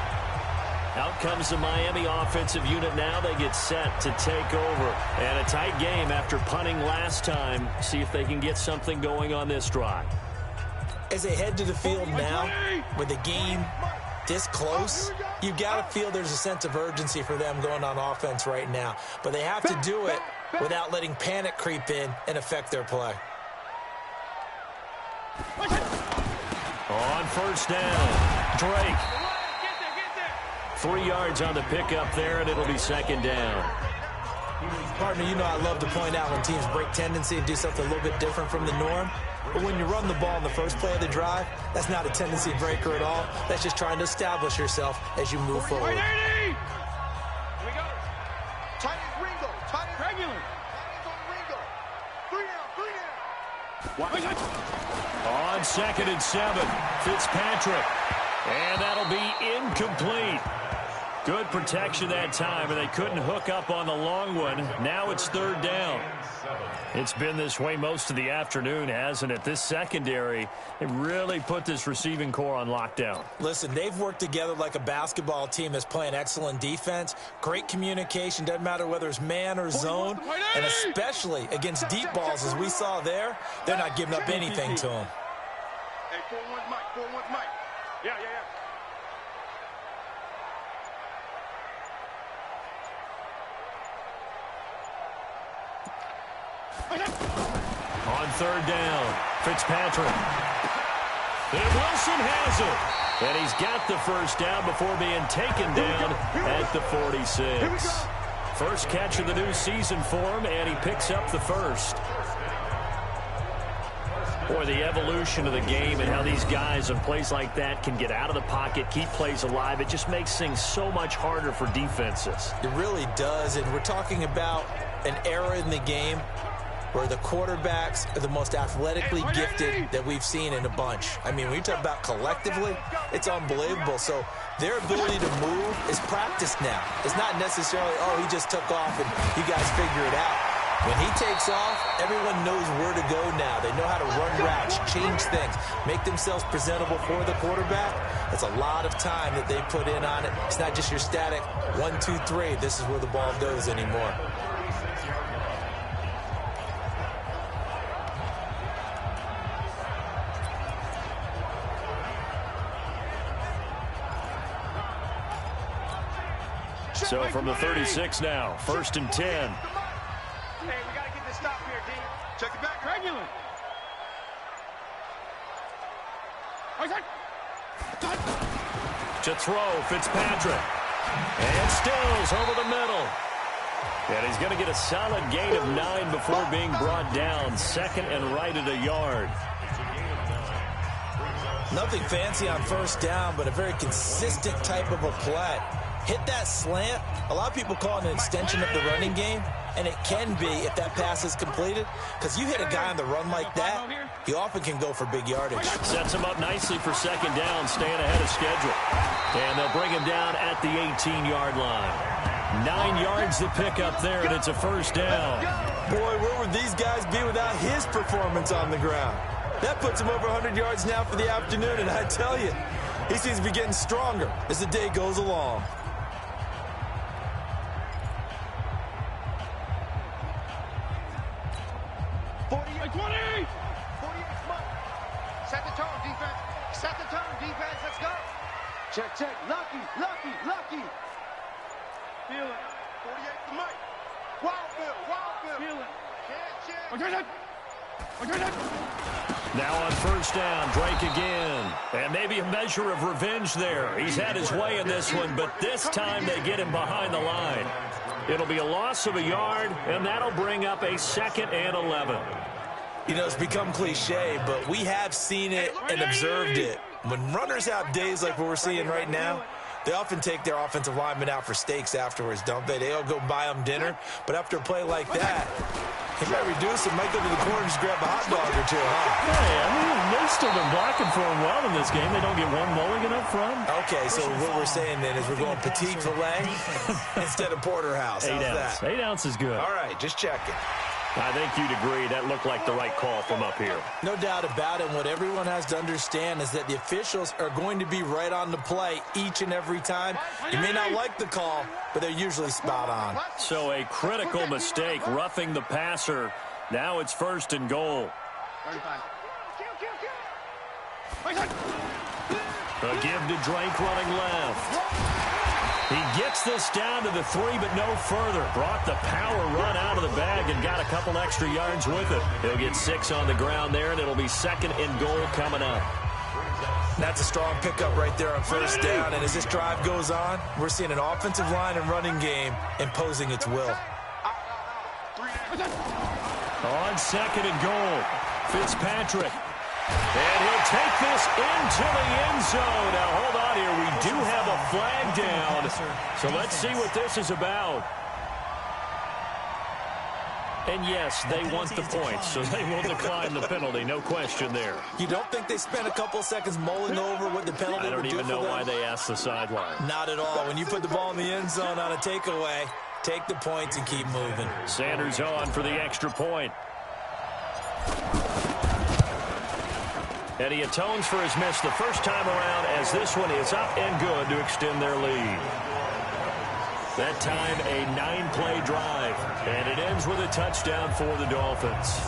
Out comes the Miami offensive unit now. They get set to take over. And a tight game after punting last time. See if they can get something going on this drive. As they head to the field now, with the game this close, you got to feel there's a sense of urgency for them going on offense right now. But they have to do it without letting panic creep in and affect their play. On first down, Drake. 3 yards on the pickup there, and it'll be 2nd down. Partner, you know I love to point out when teams break tendency and do something a little bit different from the norm. But when you run the ball in the first play of the drive, that's not a tendency breaker at all. That's just trying to establish yourself as you move forward. Here we go. Tight end Ringo. Tight end regular. Tight end on Ringo. 3 down. On 2nd and 7, Fitzpatrick. And that'll be incomplete. Good protection that time, and they couldn't hook up on the long one. Now it's 3rd down. It's been this way most of the afternoon, hasn't it? This secondary, they really put this receiving core on lockdown. Listen, they've worked together like a basketball team that's playing excellent defense. Great communication, doesn't matter whether it's man or zone. And especially against deep balls, as we saw there, they're not giving up anything to them. Hey, 4-1 Mike, 4-1 Mike. Yeah. On 3rd down, Fitzpatrick. And Wilson has it. And he's got the first down before being taken down at the 46. First catch of the new season for him, and he picks up the first. Boy, the evolution of the game and how these guys in plays like that can get out of the pocket, keep plays alive, it just makes things so much harder for defenses. It really does, and we're talking about an era in the game where the quarterbacks are the most athletically gifted that we've seen in a bunch. I mean, when you talk about collectively, it's unbelievable. So their ability to move is practiced now. It's not necessarily, oh, he just took off and you guys figure it out. When he takes off, everyone knows where to go now. They know how to run routes, change things, make themselves presentable for the quarterback. That's a lot of time that they put in on it. It's not just your static 1, 2, 3. This is where the ball goes anymore. So from the 36 now, 1st and 10. Hey, we got to get this stop here, D. Check it back. Regular. To throw, Fitzpatrick. And Stills over the middle. And he's going to get a solid gain of 9 before being brought down. 2nd and right at a yard. Nothing fancy on first down, but a very consistent type of a play. Hit that slant. A lot of people call it an extension of the running game, and it can be if that pass is completed, because you hit a guy on the run like that, he often can go for big yardage. Sets him up nicely for 2nd down, staying ahead of schedule. And they'll bring him down at the 18-yard line. 9 yards to pick up there, and it's a first down. Boy, where would these guys be without his performance on the ground? That puts him over 100 yards now for the afternoon, and I tell you, he seems to be getting stronger as the day goes along. Check. Lucky. Feel it. 48 to Mike. Wild Bill. Feel it. Can't. Now on first down, Drake again. And maybe a measure of revenge there. He's had his way in this one, but this time they get him behind the line. It'll be a loss of a yard, and that'll bring up a 2nd and 11. You know, it's become cliche, but we have seen it and observed it. When runners have days like what we're seeing right now, they often take their offensive linemen out for steaks afterwards, don't they? They'll go buy them dinner, but after a play like that, he might reduce it, might go to the corner and just grab a hot dog or two, huh? Hey, I mean, they've still been blocking for him well in this game. They don't get one mulligan up front. Okay, so what we're saying then is we're going petite filet instead of porterhouse. How's that? 8 ounce is good. All right, just checking. I think you'd agree that looked like the right call from up here. No doubt about it. What everyone has to understand is that the officials are going to be right on the play each and every time. You may not like the call, but they're usually spot on. So a critical mistake, roughing the passer. Now it's 1st and goal. A give to Drake running left. He gets this down to the 3, but no further. Brought the power run out of the bag and got a couple extra yards with it. He'll get 6 on the ground there, and it'll be 2nd and goal coming up. That's a strong pickup right there on first down. And as this drive goes on, we're seeing an offensive line and running game imposing its will. On 2nd and goal, Fitzpatrick. And he'll take this into the end zone. Now, hold on here. We do have a flag down. So let's see what this is about. And yes, they want the points, so they will decline the penalty. No question there. You don't think they spent a couple seconds mulling over what the penalty would do for them? I don't even know why they asked the sideline. Not at all. When you put the ball in the end zone on a takeaway, take the points and keep moving. Sanders on for the extra point. And he atones for his miss the first time around as this one is up and good to extend their lead. That time a 9-play drive, and it ends with a touchdown for the Dolphins.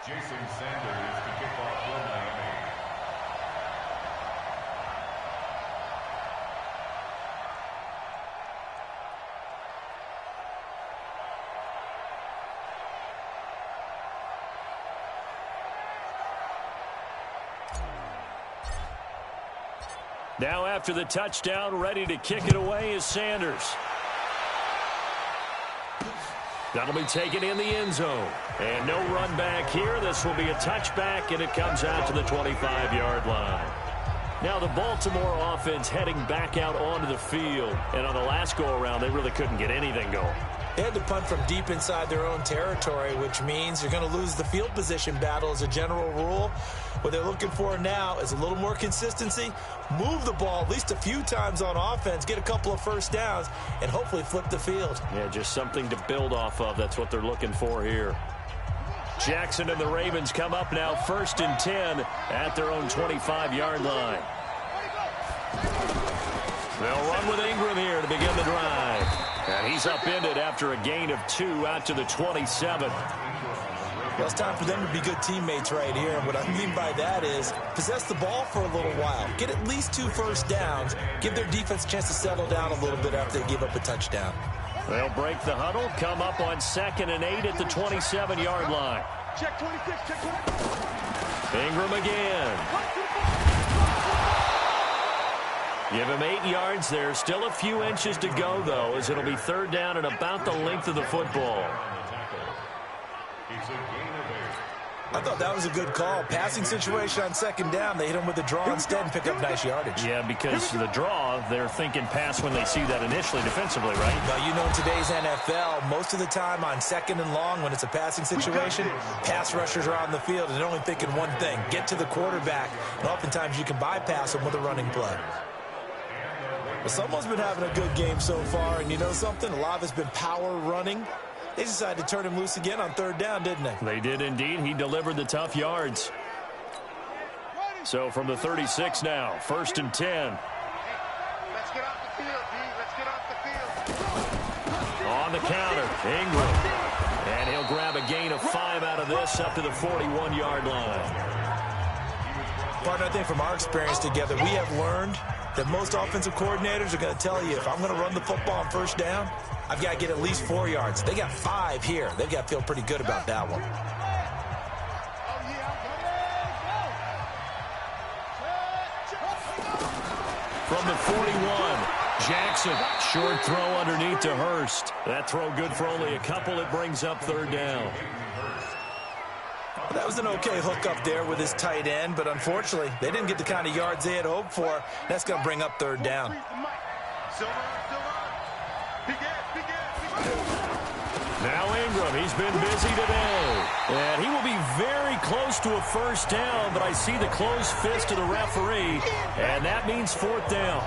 Jason Sanders to kick off for Miami. Now after the touchdown, ready to kick it away is Sanders. That'll be taken in the end zone. And no run back here. This will be a touchback, and it comes out to the 25-yard line. Now the Baltimore offense heading back out onto the field. And on the last go-around, they really couldn't get anything going. They had to punt from deep inside their own territory, which means you're going to lose the field position battle as a general rule. What they're looking for now is a little more consistency, move the ball at least a few times on offense, get a couple of first downs, and hopefully flip the field. Yeah, just something to build off of. That's what they're looking for here. Jackson and the Ravens come up now 1st and 10 at their own 25-yard line. They'll run with Ingram here to begin the drive. And he's upended after a gain of 2 out to the 27. Well, it's time for them to be good teammates right here. And what I mean by that is possess the ball for a little while. Get at least 2 first downs. Give their defense a chance to settle down a little bit after they give up a touchdown. They'll break the huddle, come up on 2nd and 8 at the 27-yard line. Check 26, check 26. Ingram again. Give him 8 yards there. Still a few inches to go, though, as it'll be 3rd down and about the length of the football. I thought that was a good call. Passing situation on 2nd down. They hit him with a draw instead and pick up nice yardage. Yeah, because the draw, they're thinking pass when they see that initially defensively, right? Well, you know, in today's NFL, most of the time on 2nd and long, when it's a passing situation, pass rushers are on the field, and they're only thinking one thing, get to the quarterback. And oftentimes you can bypass them with a running play. Well, someone's been having a good game so far, and you know something? A lot of it's been power running. They decided to turn him loose again on 3rd down, didn't they? They did indeed. He delivered the tough yards. So from the 36 now, 1st and 10. Let's get off the field, D. Let's get off the field. On the counter, Ingram. And he'll grab a gain of 5 out of this up to the 41-yard line. Partner, I think from our experience together, we have learned that most offensive coordinators are going to tell you, if I'm going to run the football on 1st down, I've got to get at least 4 yards. They got 5 here. They've got to feel pretty good about that one. From the 41, Jackson. Short throw underneath to Hurst. That throw good for only a couple. It brings up 3rd down. That was an okay hook up there with his tight end, but unfortunately, they didn't get the kind of yards they had hoped for. That's going to bring up 3rd down. Now Ingram, he's been busy today. And he will be very close to a 1st down, but I see the closed fist of the referee, and that means 4th down.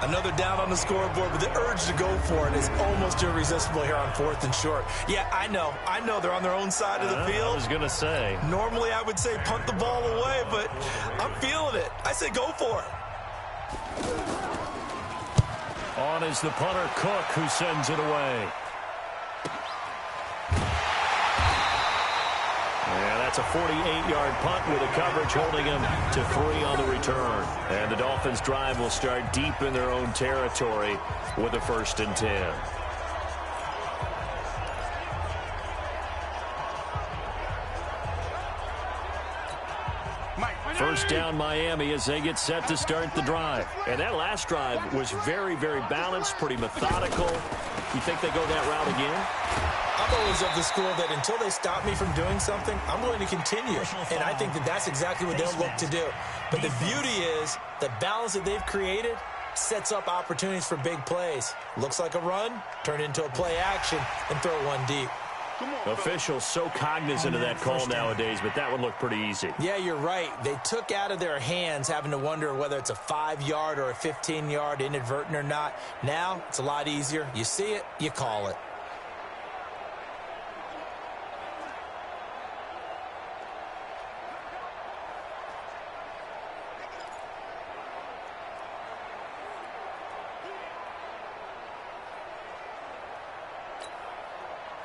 Another down on the scoreboard, but the urge to go for it is almost irresistible here on 4th and short. Yeah, I know they're on their own side of the field. I was going to say. Normally I would say punt the ball away, but I'm feeling it. I say go for it. On is the punter, Cook, who sends it away. Yeah, that's a 48-yard punt with a coverage holding him to 3 on the return. And the Dolphins' drive will start deep in their own territory with a 1st and 10. First down Miami as they get set to start the drive. And that last drive was very, very balanced, pretty methodical. You think they go that route again? I'm always of the school that until they stop me from doing something, I'm going to continue. And I think that that's exactly what they'll look to do. But the beauty is the balance that they've created sets up opportunities for big plays. Looks like a run, turn into a play action, and throw one deep. Officials so cognizant of that call nowadays, but that would look pretty easy. Yeah, you're right. They took out of their hands having to wonder whether it's a 5-yard or a 15-yard inadvertent or not. Now, it's a lot easier. You see it, you call it.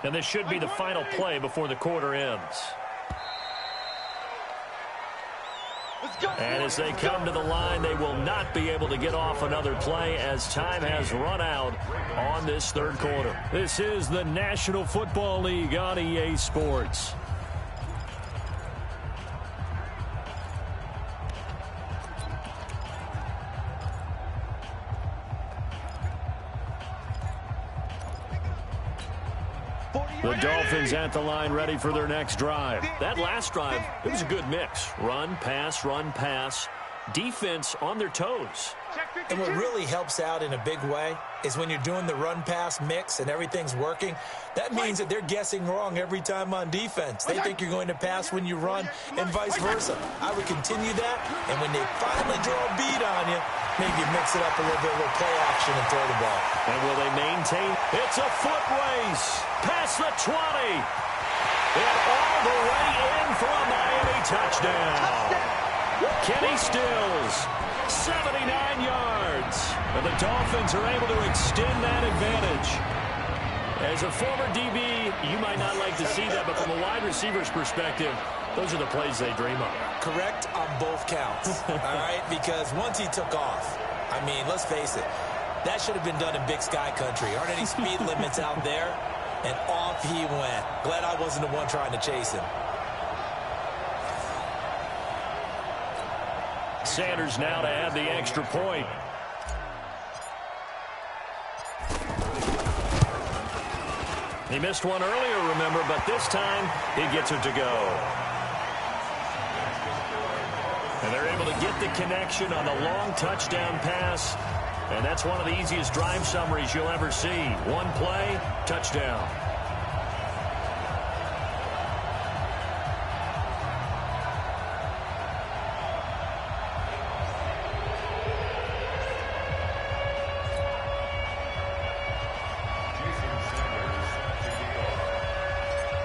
And this should be the final play before the quarter ends. And as they come to the line, they will not be able to get off another play as time has run out on this 3rd quarter. This is the National Football League on EA Sports. The Dolphins at the line ready for their next drive. That last drive, it was a good mix. Run, pass, defense on their toes. And what really helps out in a big way is when you're doing the run-pass mix and everything's working, that means that they're guessing wrong every time on defense. They think you're going to pass when you run and vice versa. I would continue that, and when they finally draw a beat on you, maybe mix it up a little bit, a little play action and throw the ball. And will they maintain? It's a foot race past the 20. And all the way in for a Miami touchdown. Kenny Stills, 79 yards. And the Dolphins are able to extend that advantage. As a former DB, you might not like to see that, but from a wide receiver's perspective, those are the plays they dream of. Correct on both counts, all right? Because once he took off, I mean, let's face it, that should have been done in Big Sky Country. Aren't any speed limits out there? And off he went. Glad I wasn't the one trying to chase him. Sanders now to add the extra point. He missed one earlier, remember, but this time he gets it to go. And they're able to get the connection on a long touchdown pass. And that's one of the easiest drive summaries you'll ever see. One play, touchdown.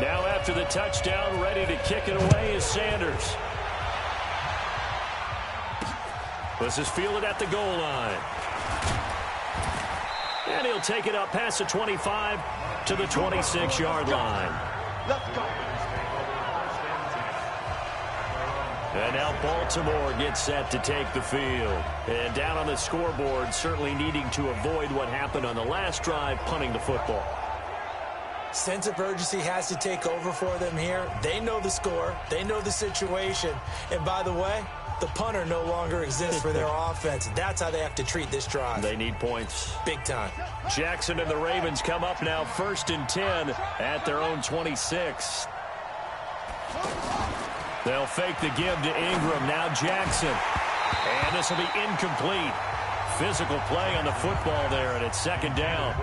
Now after the touchdown, ready to kick it away is Sanders. This is fielded at the goal line. And he'll take it up past the 25 to the 26-yard line. Let's go. And now Baltimore gets set to take the field. And down on the scoreboard, certainly needing to avoid what happened on the last drive, punting the football. Sense of urgency has to take over for them here. They know the score. They know the situation. And by the way, the punter no longer exists for their offense. That's how they have to treat this drive. They need points. Big time. Jackson and the Ravens come up now 1st and 10 at their own 26. They'll fake the give to Ingram. Now Jackson. And this will be incomplete. Physical play on the football there, and it's 2nd down.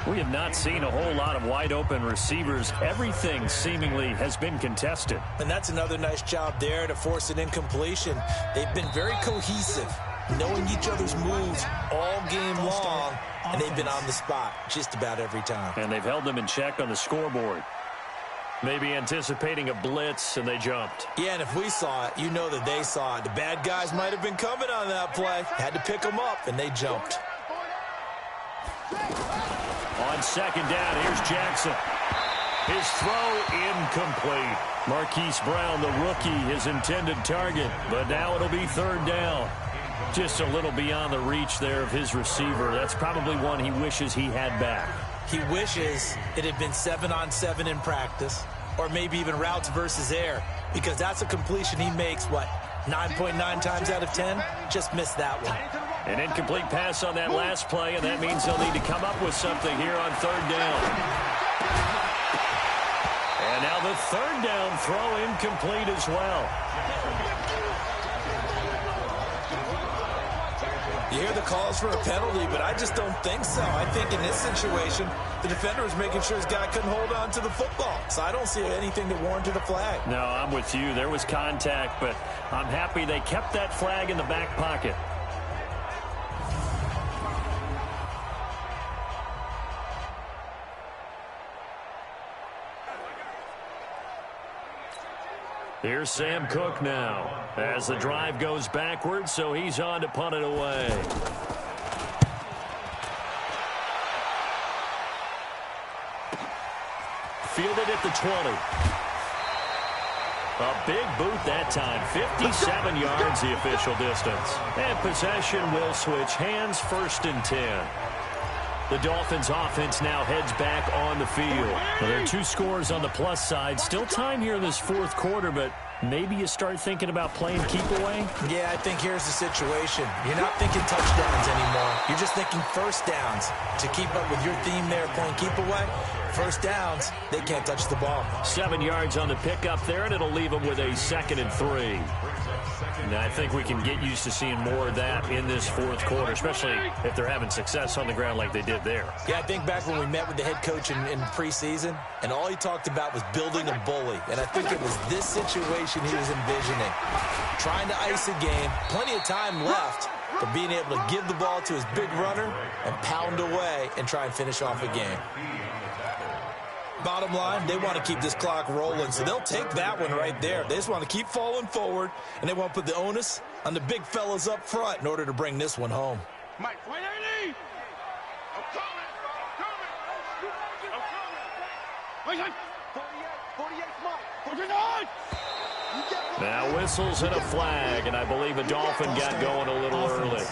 We have not seen a whole lot of wide-open receivers. Everything seemingly has been contested. And that's another nice job there to force an incompletion. They've been very cohesive, knowing each other's moves all game long, and they've been on the spot just about every time. And they've held them in check on the scoreboard. Maybe anticipating a blitz, and they jumped. Yeah, and if we saw it, you know that they saw it. The bad guys might have been coming on that play. Had to pick them up, and they jumped. On 2nd down, here's Jackson. His throw incomplete. Marquise Brown, the rookie, his intended target. But now it'll be 3rd down. Just a little beyond the reach there of his receiver. That's probably one he wishes he had back. He wishes it had been 7-on-7 in practice, or maybe even routes versus air, because that's a completion he makes, 9.9 times out of 10? Just missed that one. An incomplete pass on that last play, and that means they'll need to come up with something here on 3rd down. And now the 3rd down throw incomplete as well. You hear the calls for a penalty, but I just don't think so. I think in this situation, the defender was making sure his guy couldn't hold on to the football. So I don't see anything that warranted a flag. No, I'm with you. There was contact, but I'm happy they kept that flag in the back pocket. Here's Sam Cook now as the drive goes backwards, so he's on to punt it away. Fielded at the 20. A big boot that time. 57 yards the official distance. And possession will switch hands. 1st and 10. The Dolphins offense now heads back on the field. Well, there are 2 scores on the plus side. Still time here in this 4th quarter, but maybe you start thinking about playing keep away? Yeah, I think here's the situation. You're not thinking touchdowns anymore. You're just thinking 1st downs. To keep up with your theme there, playing keep away, 1st downs, they can't touch the ball. 7 yards on the pickup there, and it'll leave them with a 2nd and 3. And I think we can get used to seeing more of that in this 4th quarter, especially if they're having success on the ground like they did there. Yeah, I think back when we met with the head coach in preseason, and all he talked about was building a bully. And I think it was this situation he was envisioning. Trying to ice a game, plenty of time left, but being able to give the ball to his big runner and pound away and try and finish off a game. Bottom line, they want to keep this clock rolling, so they'll take that one right there. They just want to keep falling forward, and they want to put the onus on the big fellas up front in order to bring this one home. Mike, wait, I'm coming. 48, Mike. 49. Now whistles and a flag, and I believe a Dolphin got going a little early.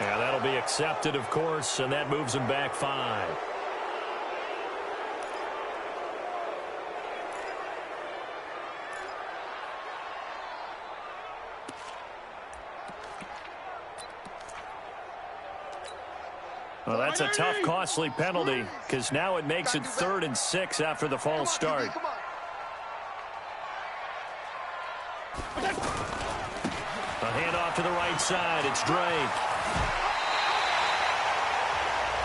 Yeah, that'll be accepted, of course, and that moves them back 5. Well, that's a tough, costly penalty because now it makes it 3rd and 6 after the false start. A handoff to the right side. It's Drake.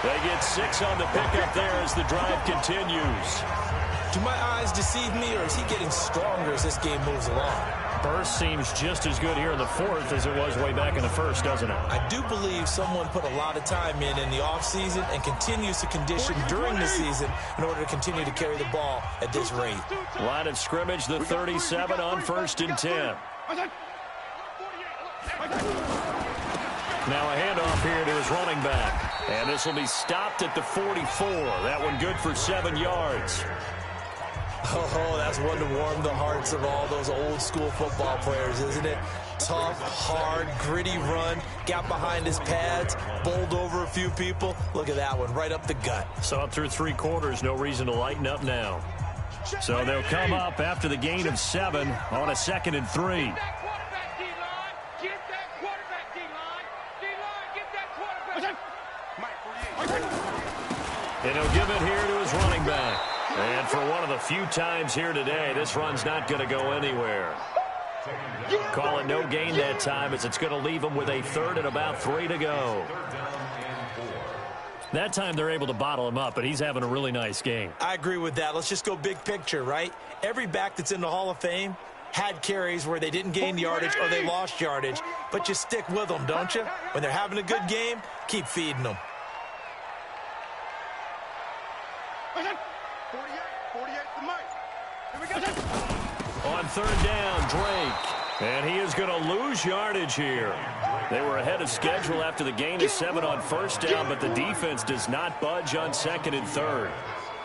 They get 6 on the pickup there as the drive continues. Do my eyes deceive me, or is he getting stronger as this game moves along? Burst seems just as good here in the 4th as it was way back in the 1st, doesn't it? I do believe someone put a lot of time in the offseason and continues to condition during the season in order to continue to carry the ball at this rate. Line of scrimmage, the 37 on 1st and 10. Now a handoff here to his running back. And this will be stopped at the 44. That one good for 7 yards. Oh, that's one to warm the hearts of all those old-school football players, isn't it? Tough, hard, gritty run. Got behind his pads, bowled over a few people. Look at that one, right up the gut. Saw it through 3 quarters. No reason to lighten up now. So they'll come up after the gain of 7 on a 2nd and 3. And he'll give it here to his running back. And for one of the few times here today, this run's not going to go anywhere. Call it no gain that time as it's going to leave him with a 3rd and about 3 to go. That time they're able to bottle him up, but he's having a really nice game. I agree with that. Let's just go big picture, right? Every back that's in the Hall of Fame had carries where they didn't gain yardage or they lost yardage, but you stick with them, don't you? When they're having a good game, keep feeding them. 48 to Mike. Here we go. On 3rd down, Drake. And he is going to lose yardage here. They were ahead of schedule after the gain of 7 on 1st down, but the defense does not budge on 2nd and 3rd.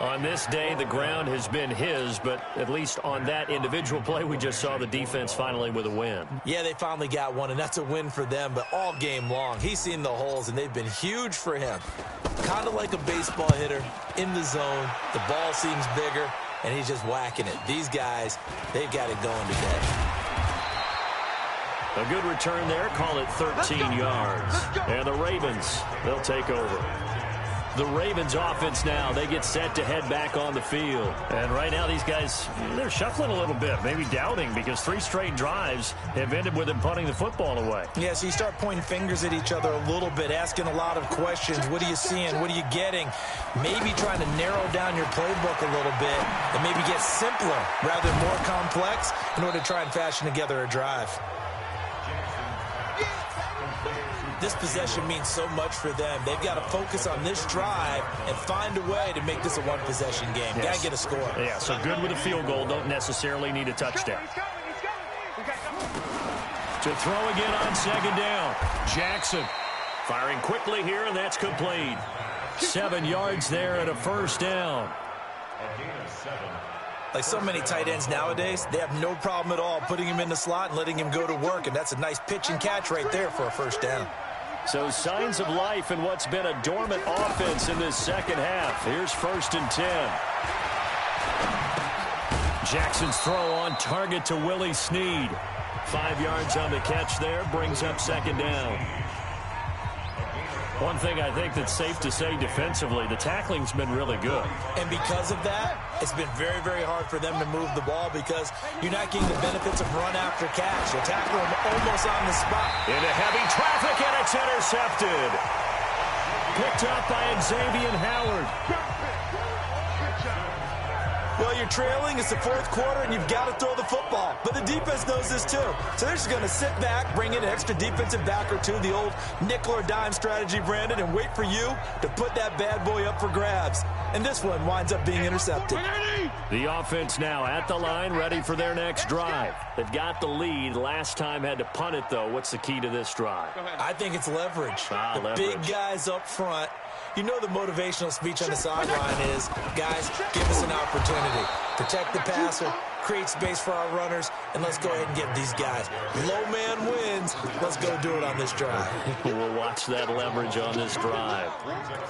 On this day, the ground has been his, but at least on that individual play, we just saw the defense finally with a win. Yeah, they finally got one, and that's a win for them, but all game long, he's seen the holes, and they've been huge for him. Kind of like a baseball hitter in the zone. The ball seems bigger, and he's just whacking it. These guys, they've got it going today. A good return there. Call it 13 yards. And the Ravens, they'll take over. The Ravens offense now, they get set to head back on the field. And right now these guys, they're shuffling a little bit, maybe doubting, because 3 straight drives have ended with them punting the football away. Yeah, so you start pointing fingers at each other a little bit, asking a lot of questions. What are you seeing? What are you getting? Maybe trying to narrow down your playbook a little bit and maybe get simpler rather than more complex in order to try and fashion together a drive. This possession means so much for them. They've got to focus on this drive and find a way to make this a one-possession game. Yes. Got to get a score. Yeah, so good with a field goal. Don't necessarily need a touchdown. To throw again on 2nd down. Jackson firing quickly here, and that's complete. 7 yards there and a 1st down. Like so many tight ends nowadays, they have no problem at all putting him in the slot and letting him go to work, and that's a nice pitch and catch right there for a 1st down. So signs of life in what's been a dormant offense in this 2nd half. Here's 1st and 10. Jackson's throw on target to Willie Snead. 5 yards on the catch there, brings up 2nd down. One thing I think that's safe to say defensively, the tackling's been really good. And because of that, it's been very, very hard for them to move the ball because you're not getting the benefits of run after catch. You'll tackle them almost on the spot. Into heavy traffic, and it's intercepted. Picked up by Xavier Howard. Well, you're trailing. It's the 4th quarter, and you've got to throw the football. But the defense knows this, too. So they're just going to sit back, bring in an extra defensive back or two, the old nickel or dime strategy, Brandon, and wait for you to put that bad boy up for grabs. And this one winds up being intercepted. The offense now at the line, ready for their next drive. They've got the lead. Last time had to punt it, though. What's the key to this drive? I think it's leverage. The leverage. Big guys up front. You know the motivational speech on the sideline is, guys, give us an opportunity. Protect the passer, create space for our runners, and let's go ahead and get these guys. Low man wins. Let's go do it on this drive. We'll watch that leverage on this drive.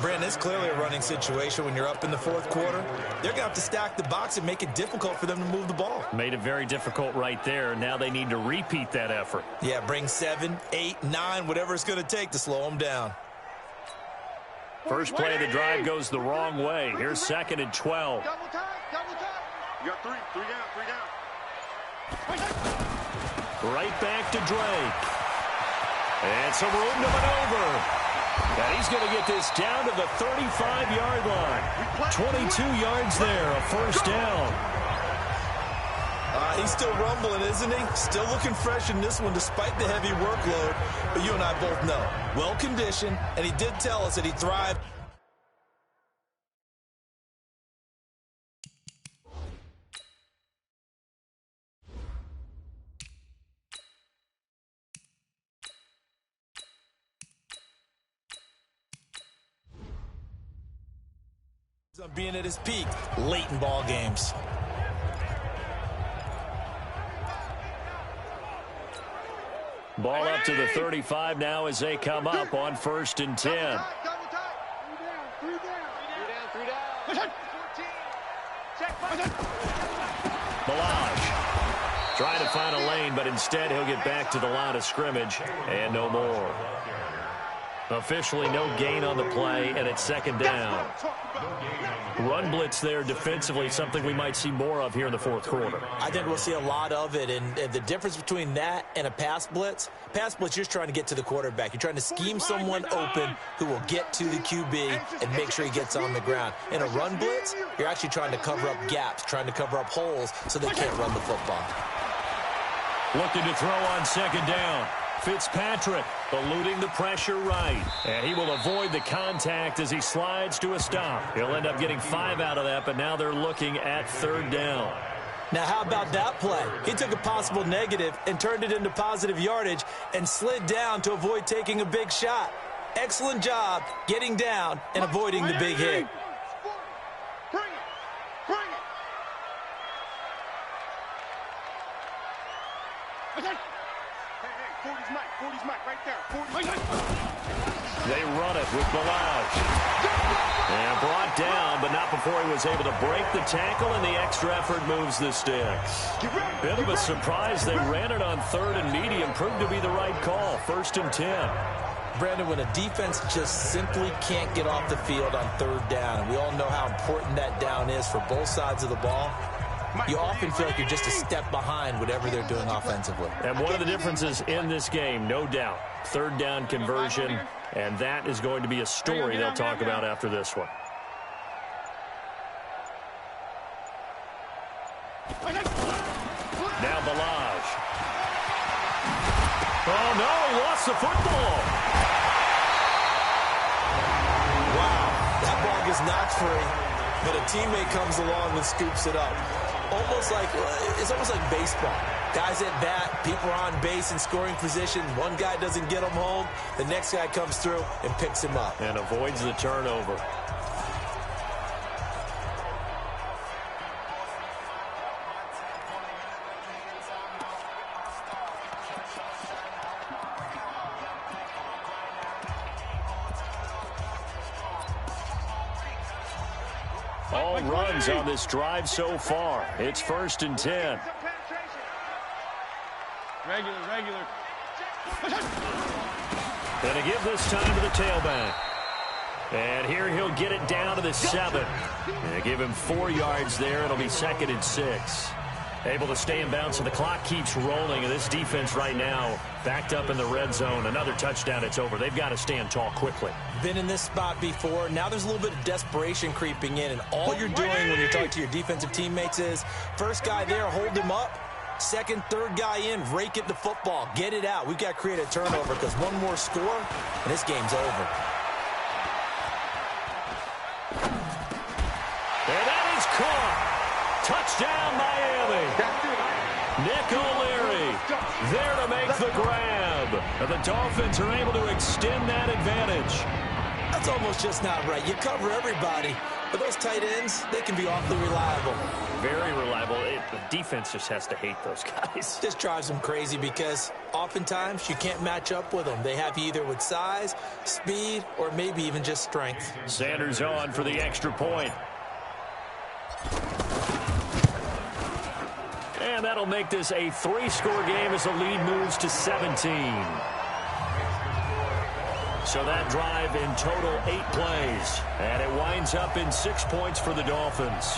Brandon, it's clearly a running situation when you're up in the 4th quarter. They're going to have to stack the box and make it difficult for them to move the ball. Made it very difficult right there. Now they need to repeat that effort. Yeah, bring 7, 8, 9, whatever it's going to take to slow them down. First play of the drive goes the wrong way. Here's 2nd and 12. Double time. You got three down. Right back to Drake. And some room to maneuver. And he's going to get this down to the 35-yard line. 22 yards there, a first down. He's still rumbling, isn't he? Still looking fresh in this one despite the heavy workload. But you and I both know, well-conditioned, and he did tell us that he thrived. On being at his peak late in ball games. Ball up to the 35 now as they come up on 1st and 10. Three down. Balaj trying to find a lane, but instead he'll get back to the line of scrimmage and no more. Officially no gain on the play, and it's 2nd down. Run blitz there defensively, something we might see more of here in the 4th quarter. I think we'll see a lot of it, and the difference between that and a pass blitz, you're just trying to get to the quarterback. You're trying to scheme someone open who will get to the QB and make sure he gets on the ground. In a run blitz, you're actually trying to cover up gaps, trying to cover up holes so they can't run the football. Looking to throw on 2nd down. Fitzpatrick eluding the pressure right. And he will avoid the contact as he slides to a stop. He'll end up getting 5 out of that, but now they're looking at 3rd down. Now, how about that play? He took a possible negative and turned it into positive yardage and slid down to avoid taking a big shot. Excellent job getting down and avoiding the big hit. Bring it. Hey, 40's Mike, right there. They run it with Balaj. And brought down, but not before he was able to break the tackle, and the extra effort moves the sticks. Bit of a surprise. They ran it on 3rd and medium. Proved to be the right call. 1st and 10. Brandon, when a defense just simply can't get off the field on 3rd down, and we all know how important that down is for both sides of the ball, you often feel like you're just a step behind whatever they're doing offensively. And one of the differences in this game, no doubt, 3rd down conversion, and that is going to be a story they'll talk about after this one. Now Balaj. Oh, no, he lost the football. Wow, that ball gets knocked free, but a teammate comes along and scoops it up. It's almost like baseball. Guys at bat, people are on base in scoring position. One guy doesn't get him home. The next guy comes through and picks him up. And avoids the turnover. All runs on this drive so far. It's 1st and 10. Regular. And to give this time to the tailback. And here he'll get it down to the 7. And give him 4 yards there. It'll be 2nd and 6. Able to stay in bounds, and the clock keeps rolling. And this defense right now backed up in the red zone. Another touchdown, it's over. They've got to stand tall quickly. Been in this spot before. Now there's a little bit of desperation creeping in. And all you're doing when you're talking to your defensive teammates is, first guy there, hold him up. Second, third guy in, rake at the football. Get it out. We've got to create a turnover because one more score, and this game's over. And that is caught. Touchdown, Miami. Nick O'Leary there to make the grab. And the Dolphins are able to extend that advantage. That's almost just not right. You cover everybody, but those tight ends, they can be awfully reliable. Very reliable. The defense just has to hate those guys. Just drives them crazy because oftentimes you can't match up with them. They have you either with size, speed, or maybe even just strength. Sanders on for the extra point. And that'll make this a 3-score game as the lead moves to 17. So that drive in total 8 plays. And it winds up in 6 points for the Dolphins.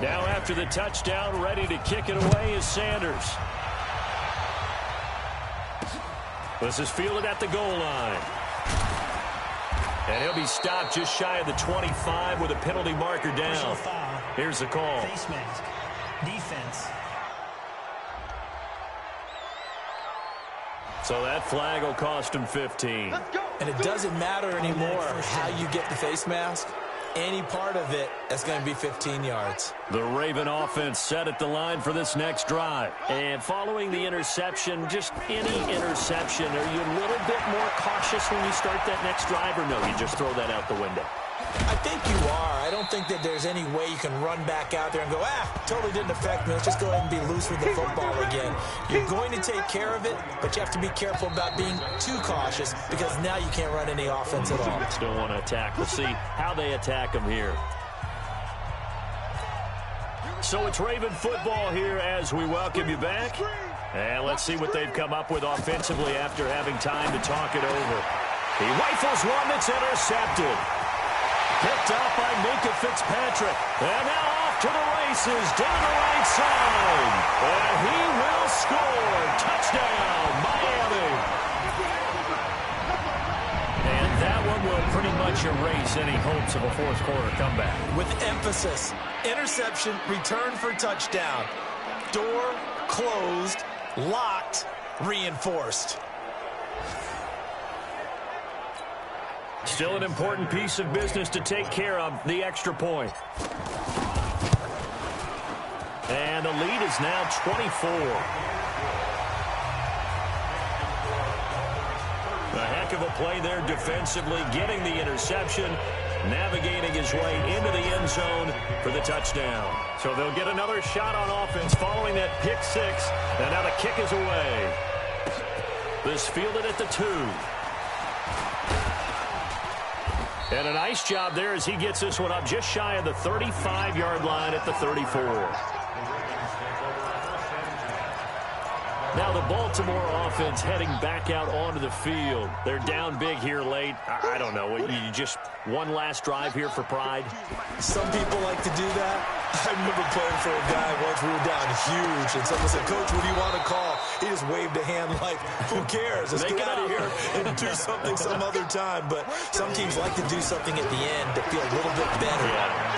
Now after the touchdown, ready to kick it away is Sanders. This is fielded at the goal line. And he'll be stopped just shy of the 25 with a penalty marker down. Here's the call. Face mask. Defense. So that flag will cost him 15. And it doesn't matter anymore how you get the face mask. Any part of it, that's going to be 15 yards. The Raven offense set at the line for this next drive. And following the interception, just any interception, are you a little bit more cautious when you start that next drive, or no, you just throw that out the window? I think you are. I don't think that there's any way you can run back out there and go, totally didn't affect me. Let's just go ahead and be loose with the football again. You're going to take care of it, but you have to be careful about being too cautious because now you can't run any offense at all. Still want to attack. We'll see how they attack them here. So it's Raven football here as we welcome you back. And let's see what they've come up with offensively after having time to talk it over. He rifles one that's intercepted. Picked up by Minka Fitzpatrick. And now off to the races down the right side. And he will score. Touchdown, Miami. And that one will pretty much erase any hopes of a fourth quarter comeback. With emphasis, interception, return for touchdown. Door closed, locked, reinforced. Still an important piece of business to take care of, the extra point. And the lead is now 24. A heck of a play there defensively, getting the interception, navigating his way into the end zone for the touchdown. So they'll get another shot on offense following that pick six. And now the kick is away. This fielded at the 2. And a nice job there as he gets this one up just shy of the 35-yard line at the 34. Now the Baltimore offense heading back out onto the field. They're down big here late. I don't know. You just one last drive here for pride? Some people like to do that. I remember playing for a guy once. We were down huge, and someone said, "Coach, what do you want to call?" He just waved a hand like, "Who cares? Let's get out of here and do something some other time." But some teams like to do something at the end to feel a little bit better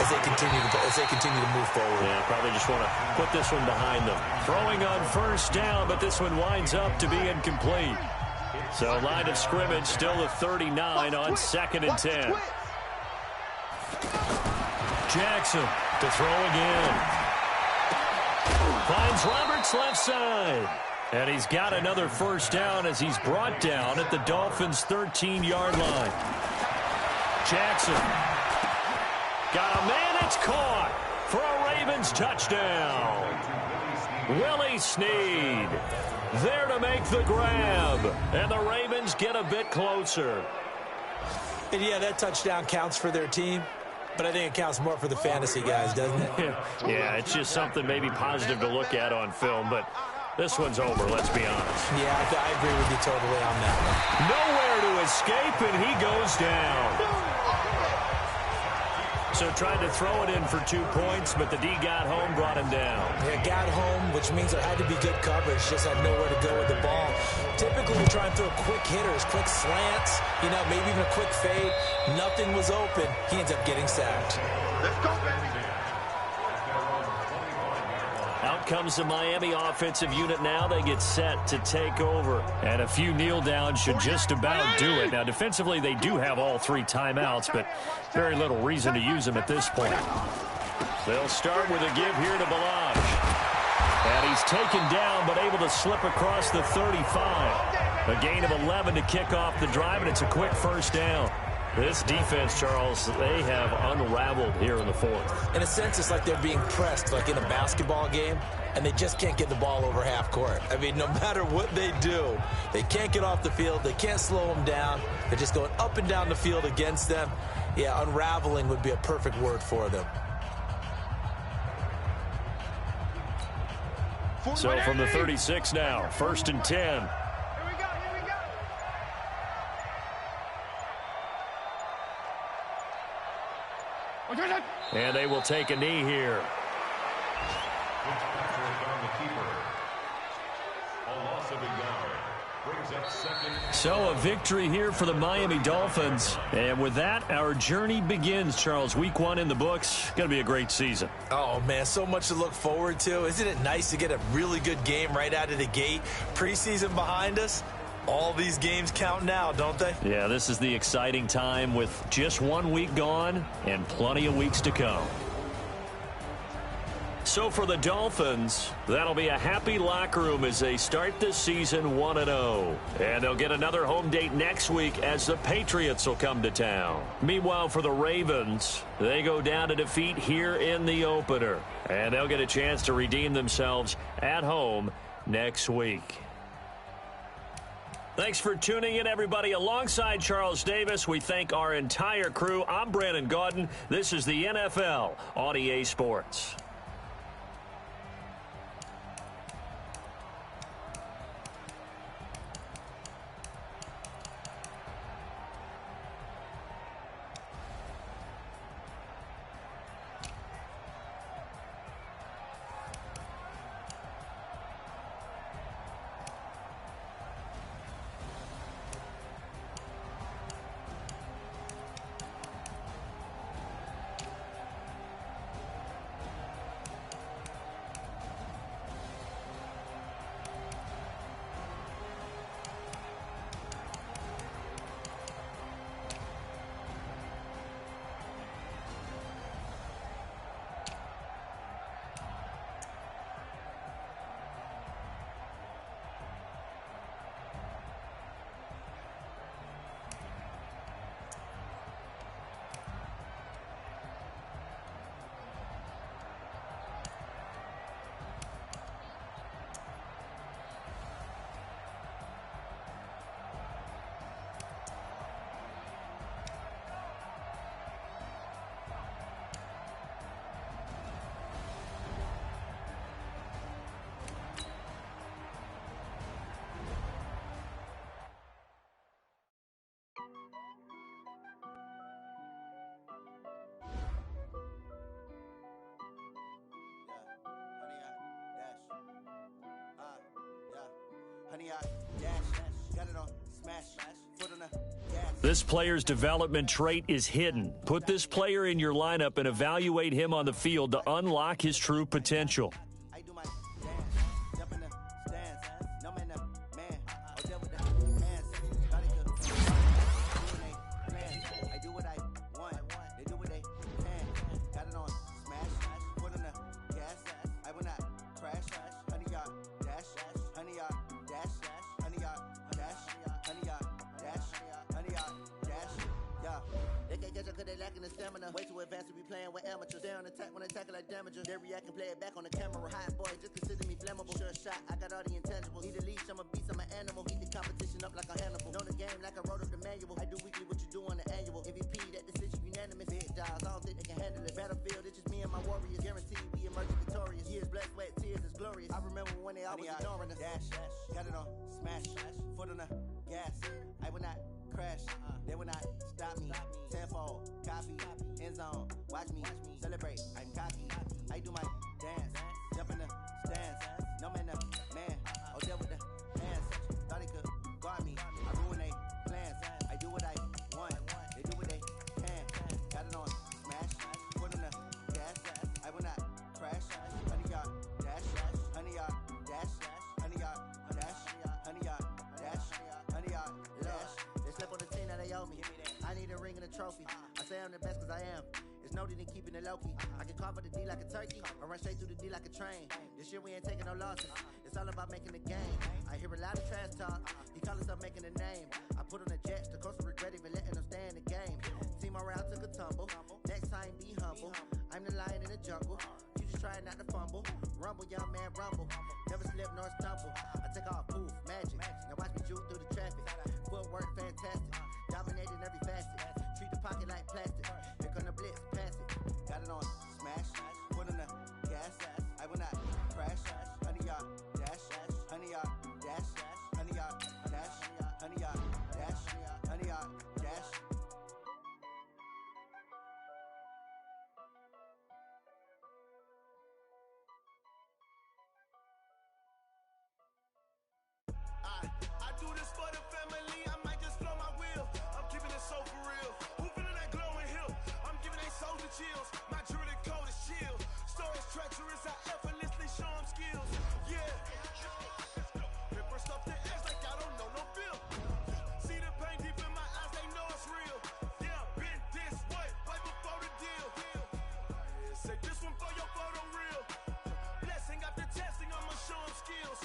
as they continue to move forward. Yeah, probably just want to put this one behind them. Throwing on first down, but this one winds up to be incomplete. So line of scrimmage still the 39 on 2nd and 10. Jackson to throw again. Finds Roberts left side. And he's got another first down as he's brought down at the Dolphins' 13-yard line. Jackson got a man, it's caught for a Ravens touchdown. Willie Snead there to make the grab. And the Ravens get a bit closer. And yeah, that touchdown counts for their team. But I think it counts more for the fantasy guys, doesn't it? Yeah, it's just something maybe positive to look at on film. But this one's over, let's be honest. Yeah, I agree with you totally on that one. Nowhere to escape, and he goes down. So tried to throw it in for 2 points, but the D got home, brought him down. Yeah, got home, which means there had to be good coverage. Just had nowhere to go with the ball. Typically, we try and throw quick hitters, quick slants, maybe even a quick fade. Nothing was open. He ends up getting sacked. Let's go, baby. Out comes the Miami offensive unit now. They get set to take over. And a few kneel downs should just about do it. Now, defensively, they do have all 3 timeouts, but very little reason to use them at this point. They'll start with a give here to Balaj. And he's taken down, but able to slip across the 35. A gain of 11 to kick off the drive, and it's a quick first down. This defense, Charles, they have unraveled here in the fourth. In a sense, it's like they're being pressed, like in a basketball game, and they just can't get the ball over half court. I mean, no matter what they do, they can't get off the field. They can't slow them down. They're just going up and down the field against them. Yeah, unraveling would be a perfect word for them. So from the 36 now, 1st and 10. Here we go. And they will take a knee here. On the keeper. A loss of a yard. Brings up second. So a victory here for the Miami Dolphins. And with that, our journey begins, Charles. Week 1 in the books. Going to be a great season. Oh, man, so much to look forward to. Isn't it nice to get a really good game right out of the gate? Preseason behind us. All these games count now, don't they? Yeah, this is the exciting time with just 1 week gone and plenty of weeks to come. So for the Dolphins, that'll be a happy locker room as they start this season 1-0. And they'll get another home date next week as the Patriots will come to town. Meanwhile, for the Ravens, they go down to defeat here in the opener. And they'll get a chance to redeem themselves at home next week. Thanks for tuning in, everybody. Alongside Charles Davis, we thank our entire crew. I'm Brandon Gaudin. This is the NFL on EA Sports. This player's development trait is hidden. Put this player in your lineup and evaluate him on the field to unlock his true potential. Way too advanced to be playing with amateurs. They on attack when they tackle like damages. They react and play it back on the camera. Hot boy, just consider me flammable. Sure shot, I got all the intangibles. Need a leash, I'm a beast, I'm an animal. Eat the competition up like a Hannibal. Know the game like I wrote up the manual. I do weekly what you do on the annual. MVP, that decision unanimous. Big dials, I don't think they can handle it. Battlefield, it's just me and my warriors. Guaranteed we emerge victorious. Years, blood, sweat, tears is glorious. I remember when they always ignoring us. Dash, got it on, smash, foot on the gas. I will not crash, they will not stop me. Tenfold, copy, end zone, watch me celebrate. I'm cocky, I do my dance, jump in the stands. No man, man, oh there with the hands. Thought they could guard me, I ruin they plans. I do what I want, they do what they can. Got it on, smash, foot on the gas. I will not crash, 100 yard dash, 100 yard dash, 100 yard dash, 100 yard dash, 100 yard dash. They slept on the team that they owe me. I need a ring and a trophy. I say I'm the best cause I am. It's snowed it and keeping it low-key. I can carve up the D like a turkey, or run straight through the D like a train. This year we ain't taking no losses. It's all about making the game. I hear a lot of trash talk. He call himself making a name. I put on the Jets, the coach regret even letting them stay in the game. Team morale took a tumble. Next time, be humble. I'm the lion in the jungle. You just trying not to fumble. Rumble, young man, rumble. Never slip nor stumble. I take off, poof, magic. Now watch me juke through the traffic. Footwork, fantastic. Dominating every facet. Treat the pocket like plastic. Here come the blitz, pass it. Got it on smash. Put on the gas. I will not crash. Honey, y'all dash. Honey, y'all dash. Honey, y'all dash. Honey, y'all dash. Honey, y'all dash. I do this for the family, I might just blow my wheel. I'm keeping it so for real. Who feeling that glowing hill? I'm giving they souls the chills. My jewelry code is chill. Stories treacherous, I effortlessly show them skills. Yeah. Paper stuff the edge like I don't know no feel. See the pain deep in my eyes, they know it's real. Yeah, been this way, way before the deal. Say this one for your photo real. Blessing after testing, I'ma show them skills.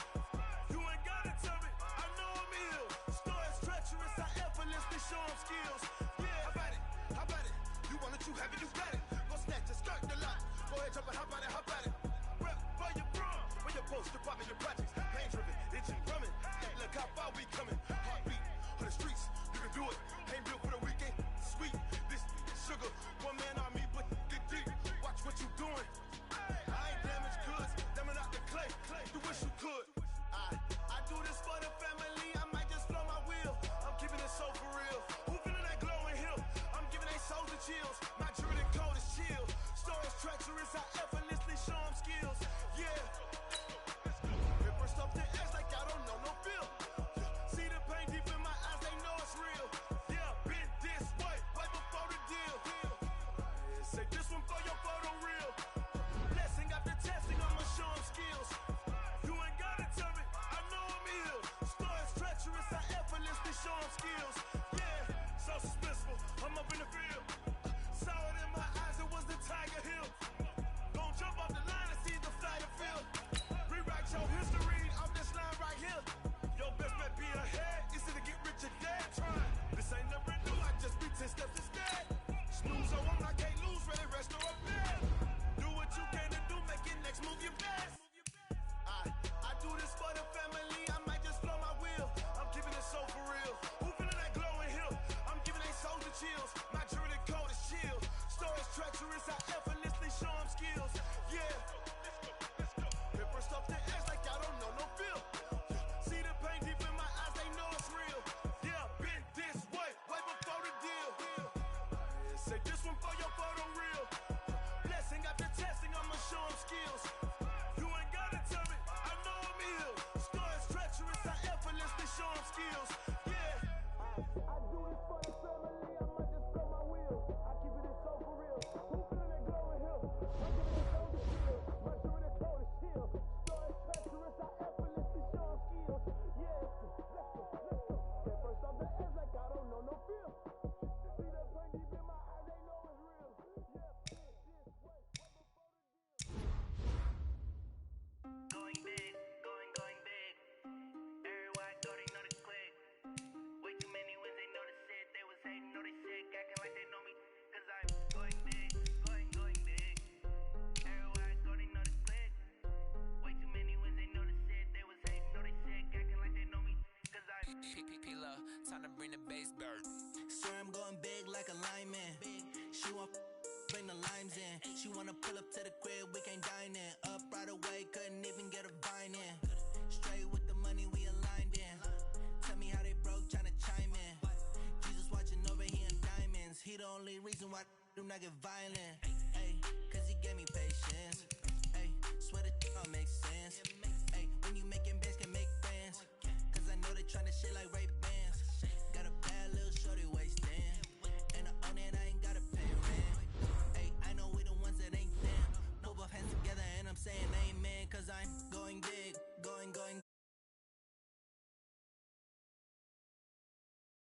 Show them skills. Yeah, how about it? You want it, you have it, you got it. Go snatch it, skirt the lot. Go ahead, jump it, how about it? Rep for your prom, where your post, department, your projects. Pain driven, itching, drumming. Look how far we coming. Heartbeat on the streets, you can do it. Ain't built for the weekend, sweet. This sugar, one man army, but dig deep. Watch what you doing. I ain't damaged goods, damn out the clay. You wish you could. I do this for the family, I might just blow my wheel. I'm keeping it so for real. Who feeling that glowing hill? I'm giving they souls the chills. My jewelry code is chill. Stories treacherous, I effortlessly show them skills. Yeah. Paper stuff the edge like I don't know no feel. See the pain deep in my eyes, they know it's real. Yeah, been this way, way before the deal. Say this one for your photo real. Blessing after testing, I'ma show them skills. You ain't gotta tell me, I know I'm ill. Stories treacherous, I effortlessly show them skills. Yeah, so suspenseful, I'm up in the field. Saw it in my eyes, it was the Tiger Hill. Don't jump off the line and see the fly the field. Rewrite your history off this line right here. Your best bet be ahead, easy to get rich or dead. Trying, this ain't never new, I just be 10 steps instead. Snooze or one, I can't lose, ready, rest or up there. Do what you can to do, make it next move your best. I do this for the family, I might just blow my wheel. I'm keeping it so for real. Who feeling that glowing hill? I'm giving they souls the chills. My jewelry code is chill. Stories treacherous, I effortlessly show them skills. Yeah. Paper stuff the edge like I don't know no feel. See the pain deep in my eyes, they know it's real. Yeah, been this way, way before the deal. Say this one for your photo real. Blessing after testing, I'ma show them skills. You ain't gotta tell me, I know I'm ill. Stories treacherous, I effortlessly show them skills. Yeah. I do this for the family, I might just blow my wheel. I keep it so for real. Who feeling that glowing hill? I'm giving it so the chill. My jewelry code is chill. Stories treacherous, I effortlessly show them skills. Yeah, let's go. At first off the edge like I don't know no feel. See that pain deep in my eyes, they know it's real. Yeah, this way, way before the deal. Going big, going big. Everywhere I go, they know the click. Way too many wins, they know the shit. They was hating, know they sick, acting like they know me. Cause I'm going big, going big. Everywhere I go, they know the click. Way too many wins, they know the shit. They was hating, know they sick, acting like they know me. Cause I'm P-P-P-Love, time to bring the bass back. Swear I'm going big like a lineman. She want bring the limes in. She wanna pull up to the crib, we can't dine in. Up right away, couldn't even get a vine in. Straight with the money we aligned in. Tell me how they broke, tryna chime in. Jesus watching over here in diamonds. He the only reason why do not get violent.